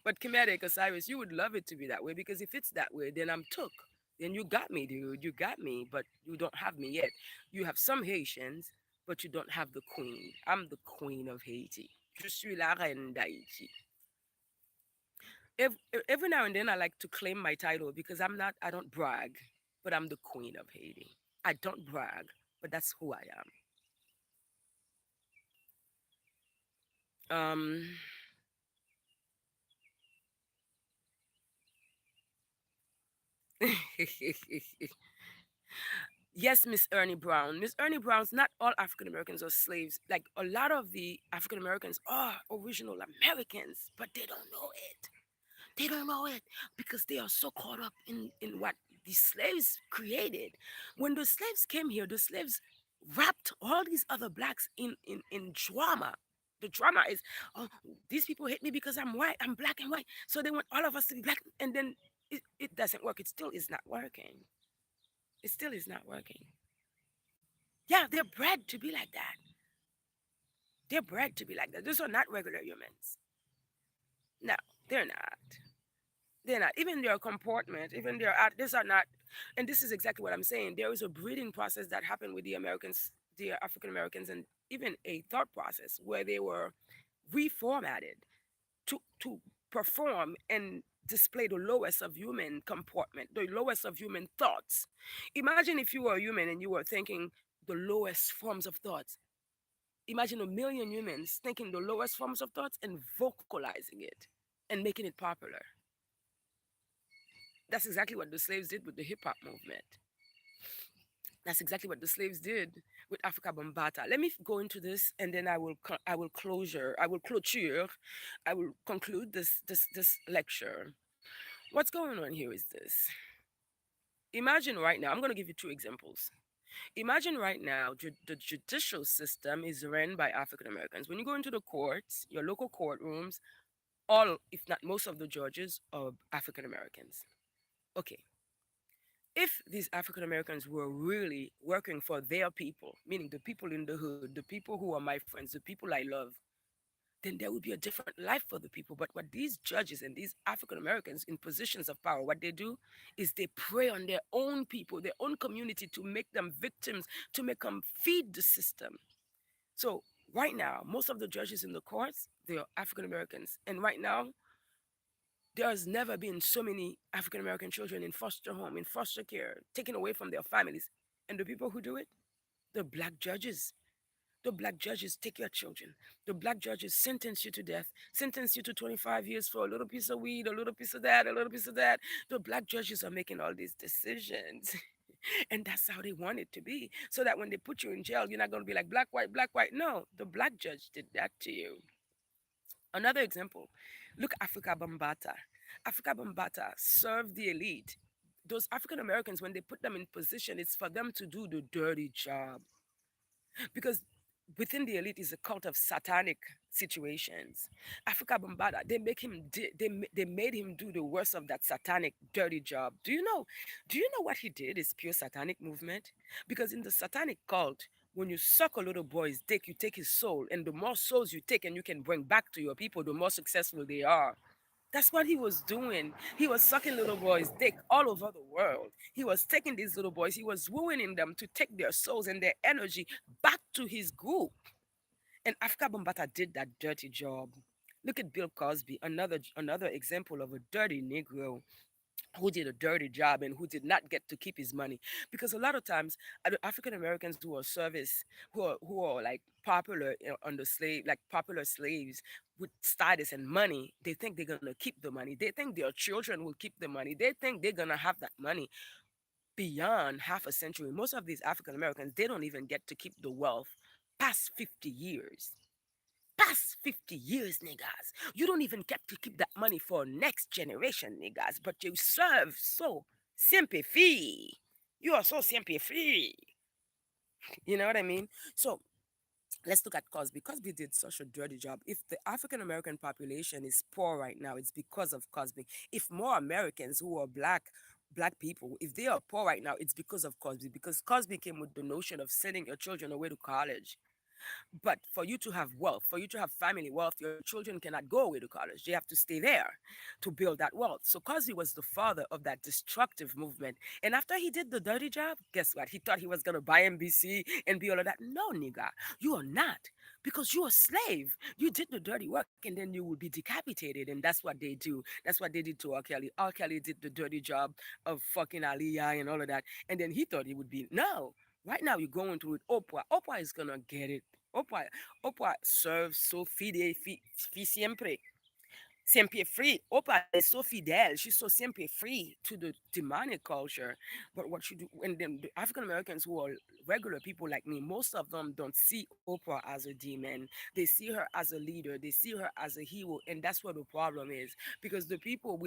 But Kemetic Osiris, you would love it to be that way because if it's that way, then I'm took. Then you got me, dude. You got me, but you don't have me yet. You have some Haitians, but you don't have the queen. I'm the queen of Haiti. Je suis la reine d'Haïti. Every now and then I like to claim my title because I don't brag, but I'm the queen of Haiti. I don't brag, but that's who I am. Yes, Miss Ernie Brown. Miss Ernie Brown's not all African Americans are slaves. Like a lot of the African Americans are original Americans, but they don't know it. They don't know it because they are so caught up in what the slaves created. When the slaves came here, the slaves wrapped all these other blacks in drama. The drama is, oh, these people hate me because I'm white, I'm black and white. So they want all of us to be black, and then it doesn't work. It still is not working. It still is not working. Yeah, they're bred to be like that. They're bred to be like that. Those are not regular humans. No, they're not. They're not. Even their comportment, even their art, these are not. And this is exactly what I'm saying. There is a breeding process that happened with the Americans, the African Americans, and even a thought process where they were reformatted to perform and display the lowest of human comportment, the lowest of human thoughts. Imagine if you were a human and you were thinking the lowest forms of thoughts. Imagine a million humans thinking the lowest forms of thoughts and vocalizing it and making it popular. That's exactly what the slaves did with the hip hop movement. That's exactly what the slaves did with Africa Bombata. Let me go into this, and then I will closure. I will clôture. I will conclude this lecture. What's going on here is this. Imagine right now, I'm going to give you two examples. Imagine right now, the judicial system is run by African Americans. When you go into the courts, your local courtrooms, all, if not most of the judges are African Americans. Okay, if these African Americans were really working for their people, meaning the people in the hood, the people who are my friends, the people I love, then there would be a different life for the people. But what these judges and these African Americans in positions of power, what they do is they prey on their own people, their own community to make them victims, to make them feed the system. So right now, most of the judges in the courts, they are African Americans. And right now, there has never been so many African American children in foster home, in foster care, taken away from their families. And the people who do it, the black judges. The black judges take your children. The black judges sentence you to death, sentence you to 25 years for a little piece of weed, a little piece of that, a little piece of that. The black judges are making all these decisions. And that's how they want it to be. So that when they put you in jail, you're not going to be like black, white, black, white. No, the black judge did that to you. Another example, look, Africa Bambata. Africa Bambata served the elite. Those African Americans, when they put them in position, it's for them to do the dirty job. Because within the elite is a cult of satanic situations. Africa Bambata, they make him they made him do the worst of that satanic dirty job. Do you know what he did is pure satanic movement? Because in the satanic cult, when you suck a little boy's dick, you take his soul, and the more souls you take and you can bring back to your people, the more successful they are. That's what he was doing. He was sucking little boys' dick all over the world. He was taking these little boys, he was ruining them to take their souls and their energy back to his group. And Africa Bombata did that dirty job. Look at Bill Cosby, another example of a dirty Negro who did a dirty job and who did not get to keep his money. Because a lot of times, African Americans who are service, who are like popular on the slave, like popular slaves with status and money, they think they're gonna keep the money. They think their children will keep the money. They think they're gonna have that money beyond half a century. Most of these African Americans, they don't even get to keep the wealth past 50 years. Past 50 years, niggas. You don't even get to keep that money for next generation, niggas, but you serve so sympathy. You are so sympathy. You know what I mean? So let's look at Cosby. Cosby did such a dirty job. If the African American population is poor right now, it's because of Cosby. If more Americans who are black people, if they are poor right now, it's because of Cosby. Because Cosby came with the notion of sending your children away to college. But for you to have wealth, for you to have family wealth, your children cannot go away to college. They have to stay there to build that wealth. So Cosby was the father of that destructive movement. And after he did the dirty job, guess what? He thought he was gonna buy NBC and be all of that. No, nigga, you are not. Because you're a slave. You did the dirty work and then you will be decapitated. And that's what they do. That's what they did to R. Kelly. R. Kelly did the dirty job of fucking Aliyah and all of that. And then he thought he would be. No. Right now, you're going through it. Oprah. Oprah is gonna get it. Oprah, Oprah serves so siempre. Siempre free. Oprah is so fidel. She's so siempre free to the demonic culture. But what you do, and then the African Americans who are regular people like me, most of them don't see Oprah as a demon. They see her as a leader. They see her as a hero, and that's what the problem is. Because the people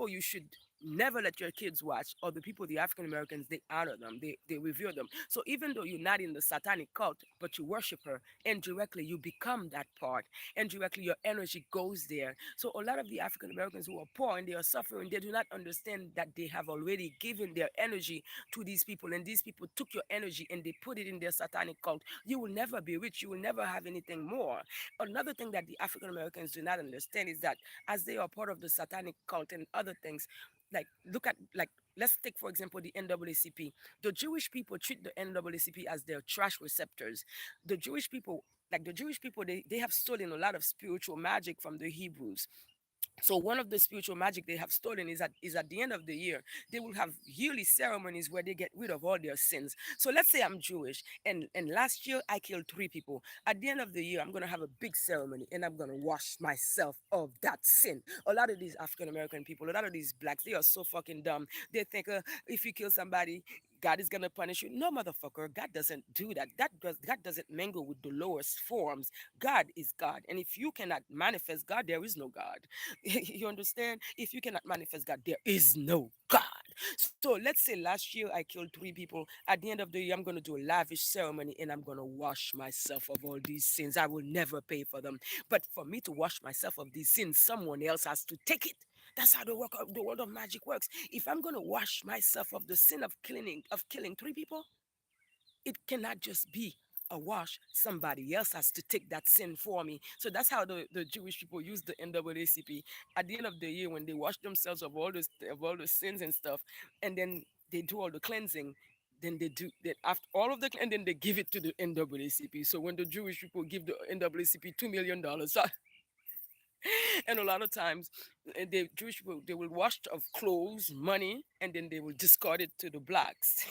you should never let your kids watch, or the people, the African Americans, they honor them, they revere them. So even though you're not in the satanic cult, but you worship her, indirectly you become that part. Indirectly your energy goes there. So a lot of the African Americans who are poor and they are suffering, they do not understand that they have already given their energy to these people, and these people took your energy and they put it in their satanic cult. You will never be rich, you will never have anything more. Another thing that the African Americans do not understand is that as they are part of the satanic cult and other things, like look at, like, let's take for example the NAACP. The Jewish people treat the NAACP as their trash receptors. The Jewish people, like the Jewish people, they have stolen a lot of spiritual magic from the Hebrews. So one of the spiritual magic they have stolen is at the end of the year they will have yearly ceremonies where they get rid of all their sins. So let's say I'm Jewish, and last year I killed 3 people. At the end of the year I'm gonna have a big ceremony and I'm gonna wash myself of that sin. A lot of these African American people, a lot of these blacks, they are so fucking dumb. They think if you kill somebody, God is gonna punish you. No, motherfucker, God doesn't do that. God doesn't mingle with the lowest forms. God is God, and if you cannot manifest God, there is no God. You understand? If you cannot manifest God, there is no God. So let's say last year I killed 3 people. At the end of the year, I'm gonna do a lavish ceremony, and I'm gonna wash myself of all these sins. I will never pay for them. But for me to wash myself of these sins, someone else has to take it. That's how the world of magic works. If I'm gonna wash myself of the sin of killing 3 people, it cannot just be a wash. Somebody else has to take that sin for me. So that's how the Jewish people use the NAACP. At the end of the year, when they wash themselves of all those sins and stuff, and then they do all the cleansing. Then they do that after all of the, and then they give it to the NAACP. So when the Jewish people give the NAACP $2 million, so and a lot of times the Jewish people, they will wash of clothes, money, and then they will discard it to the blacks.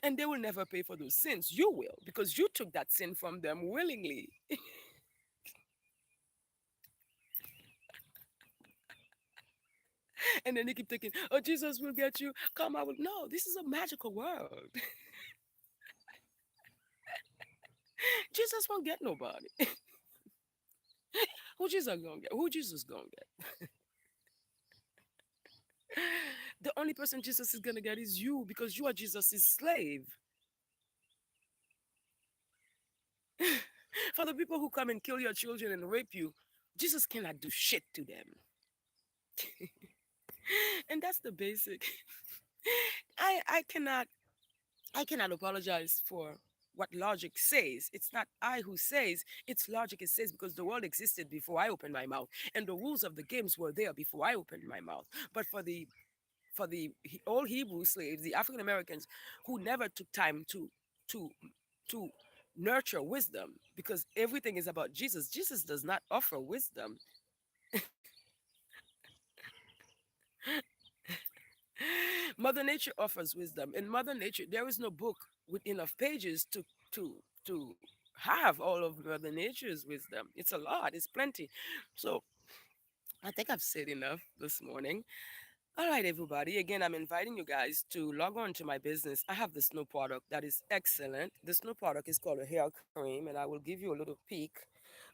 And they will never pay for those sins. You will, because you took that sin from them willingly. And then they keep thinking, oh, Jesus will get you. Come, I will. No, this is a magical world. Jesus won't get nobody. Who Jesus gonna get? Who Jesus gonna get? The only person Jesus is gonna get is you, because you are Jesus' slave. For the people who come and kill your children and rape you, Jesus cannot do shit to them. And that's the basic. I cannot apologize for what logic says. It's not I who says, it's logic it says, because the world existed before I opened my mouth, and the rules of the games were there before I opened my mouth. But for the old Hebrew slaves, the African Americans, who never took time to to nurture wisdom, because everything is about Jesus. Jesus does not offer wisdom. Mother Nature offers wisdom. In Mother Nature, there is no book with enough pages to have all of Mother Nature's wisdom. It's a lot. It's plenty. So I think I've said enough this morning. All right, everybody. Again, I'm inviting you guys to log on to my business. I have this new product that is excellent. This new product is called a hair cream, and I will give you a little peek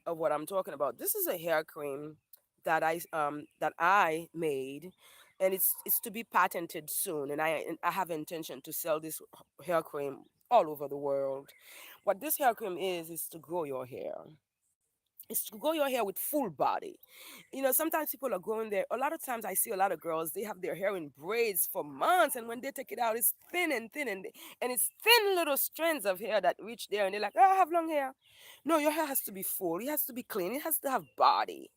of what I'm talking about. This is a hair cream that I made, and it's to be patented soon. And I have intention to sell this hair cream all over the world. What this hair cream is to grow your hair. It's to grow your hair with full body. Sometimes people are growing there. A lot of times I see a lot of girls, they have their hair in braids for months, and when they take it out, it's thin and thin, and it's thin little strands of hair that reach there, and they're like, oh, I have long hair. No, your hair has to be full, it has to be clean, it has to have body,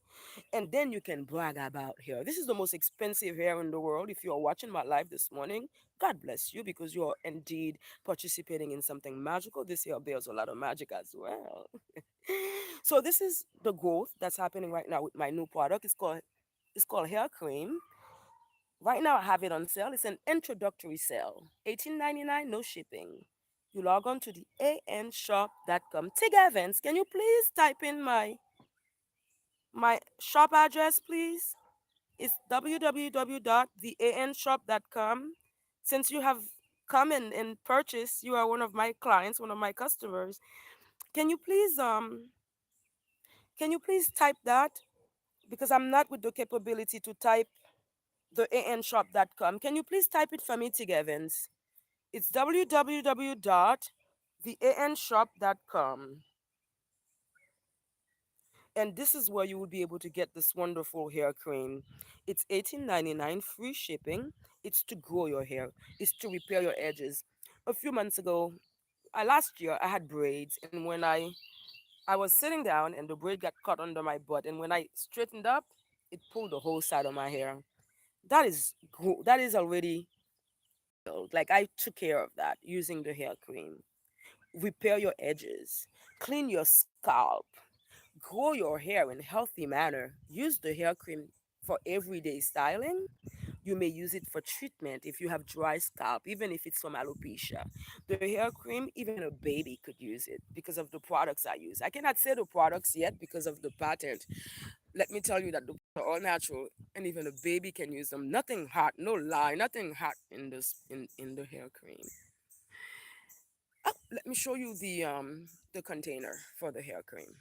and then you can brag about hair. This is the most expensive hair in the world. If you're watching my live this morning, God bless you, because you're indeed participating in something magical. This hair bears a lot of magic as well. So this is the growth that's happening right now with my new product. It's called hair cream. Right now I have it on sale. It's an introductory sale. 18.99, no shipping. You log on to the anshop.com. Tig Evans, can you please type in my shop address, please? It's www.theanshop.com. Since you have come and purchased, you are one of my clients, one of my customers. Can you please type that? Because I'm not with the capability to type the anshop.com. Can you please type it for me, Tig Evans? It's www.theanshop.com. And this is where you will be able to get this wonderful hair cream. It's 18.99, free shipping. It's to grow your hair. It's to repair your edges. A few months ago, last year, I had braids, and when I was sitting down, and the braid got caught under my butt, and when I straightened up, it pulled the whole side of my hair. That is already healed. Like, I took care of that using the hair cream. Repair your edges, clean your scalp, grow your hair in healthy manner. Use the hair cream for everyday styling. You may use it for treatment if you have dry scalp, even if it's from alopecia. The hair cream, even a baby could use it because of the products I use. I cannot say the products yet because of the patent. Let me tell you that the are all natural, and even a baby can use them. Nothing hot, no lie, nothing hot in this in the hair cream. Oh, let me show you the container for the hair cream.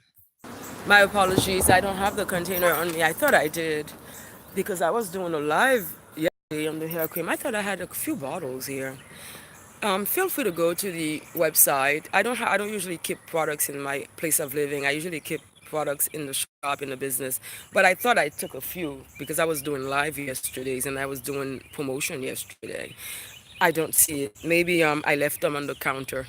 My apologies, I don't have the container on me. I thought I did because I was doing a live yesterday on the hair cream. I thought I had a few bottles here. Feel free to go to the website. I don't usually keep products in my place of living. I usually keep products in the shop, in the business. But I thought I took a few because I was doing live yesterdays and I was doing promotion yesterday. I don't see it. Maybe I left them on the counter.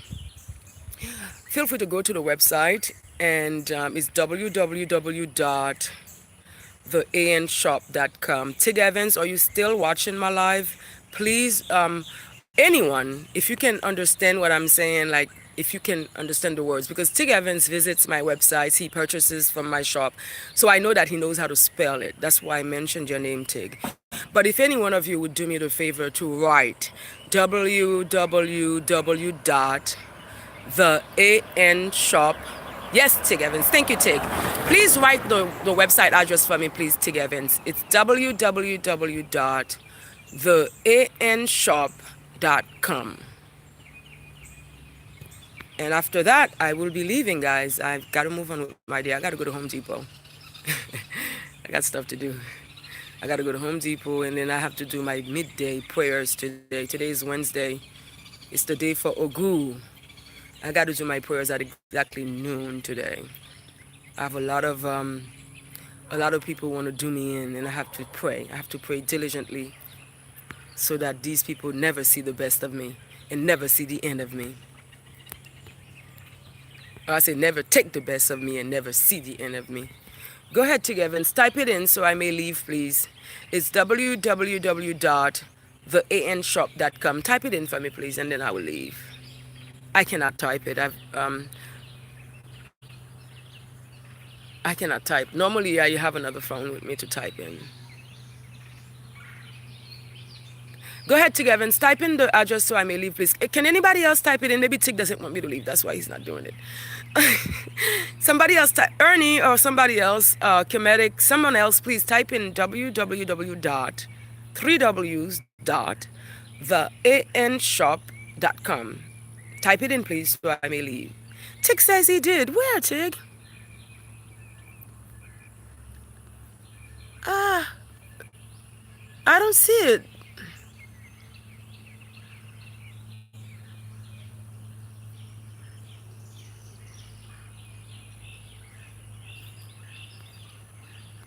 Feel free to go to the website, and it's www.theanshop.com. Tig Evans, are you still watching my live? Please, anyone, if you can understand what I'm saying, like if you can understand the words, because Tig Evans visits my websites, he purchases from my shop, so I know that he knows how to spell it. That's why I mentioned your name, Tig. But if any one of you would do me the favor to write www.theanshop. Yes, Tig Evans. Thank you, Tig. Please write the website address for me, please, Tig Evans. It's www.theanshop.com. And after that, I will be leaving, guys. I've got to move on with my day. I got to go to Home Depot. I got stuff to do. I got to go to Home Depot, and then I have to do my midday prayers today. Today is Wednesday. It's the day for Ogu. I got to do my prayers at exactly noon today. I have a lot of people want to do me in, and I have to pray. I have to pray diligently so that these people never see the best of me and never see the end of me. Or I say never take the best of me and never see the end of me. Go ahead, Tig Evans. Type it in so I may leave, please. It's www.theanshop.com. Type it in for me, please, and then I will leave. I cannot type it. I cannot type. Normally, I have another phone with me to type in. Go ahead, Tig Evans. Type in the address so I may leave, please. Can anybody else type it in? Maybe Tig doesn't want me to leave. That's why he's not doing it. Somebody else, Ernie or somebody else, Comedic, someone else, please type in www.theanshop.com. Type it in, please, so I may leave. Tig says he did. Where, Tig? Ah, I don't see it.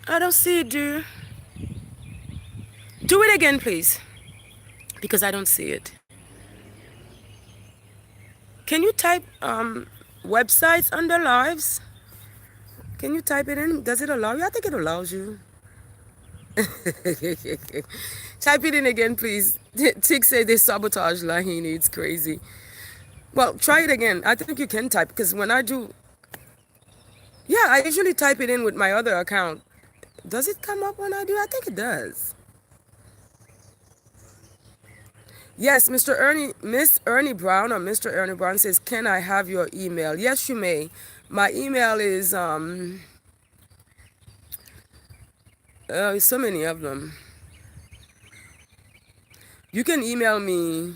I don't see it, dear. Do it again, please, because I don't see it. Can you type websites under lives? Can you type it in? Does it allow you? I think it allows you. Type it in again, please. Tig said they sabotage Lahini. It's crazy. Well, try it again. I think you can type, because when I do, yeah, I usually type it in with my other account. Does it come up when I do? I think it does. Yes, Miss Ernie Brown or Mr. Ernie Brown says, can I have your email? Yes, you may. My email is, so many of them. You can email me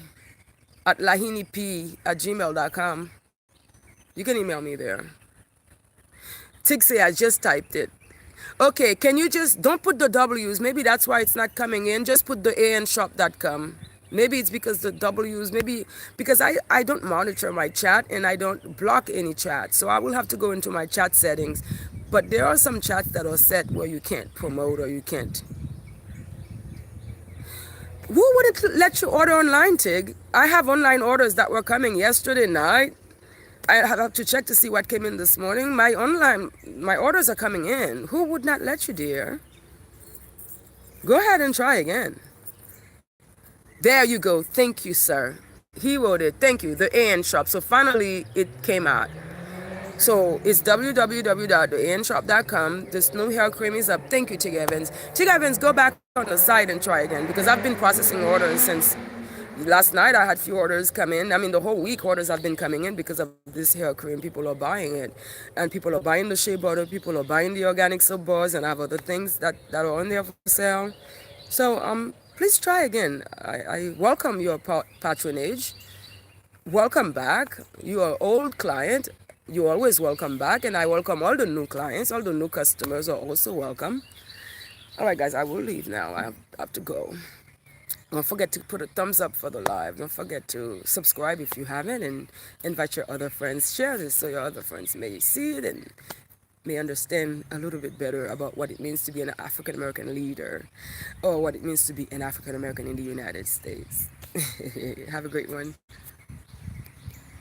at lahinip@gmail.com. You can email me there. Tig say I just typed it. Okay, can you just, don't put the W's. Maybe that's why it's not coming in. Just put the anshop.com. Maybe it's because the W's, maybe because I don't monitor my chat and I don't block any chat. So I will have to go into my chat settings. But there are some chats that are set where you can't promote or you can't. Who wouldn't let you order online, Tig? I have online orders that were coming yesterday night. I have to check to see what came in this morning. My orders are coming in. Who would not let you, dear? Go ahead and try again. There you go. Thank you, sir. He wrote it. Thank you. The AN shop. So finally it came out. So it's www.theanshop.com. This new hair cream is up. Thank you, Tig Evans. Tig Evans, go back on the site and try again, because I've been processing orders since Last night I had few orders come in. I mean, the whole week orders have been coming in because of this hair cream. People are buying it, and people are buying the shea butter. People are buying the organic soap bars, and I have other things that are on there for sale. So please try again. I welcome your patronage. Welcome back. You are old client. You always welcome back, and I welcome all the new clients. All the new customers are also welcome. All right, guys, I will leave now. I have to go. Don't forget to put a thumbs up for the live. Don't forget to subscribe if you haven't, and invite your other friends. Share this so your other friends may see it and may understand a little bit better about what it means to be an African American leader, or what it means to be an African American in the United States. Have a great one.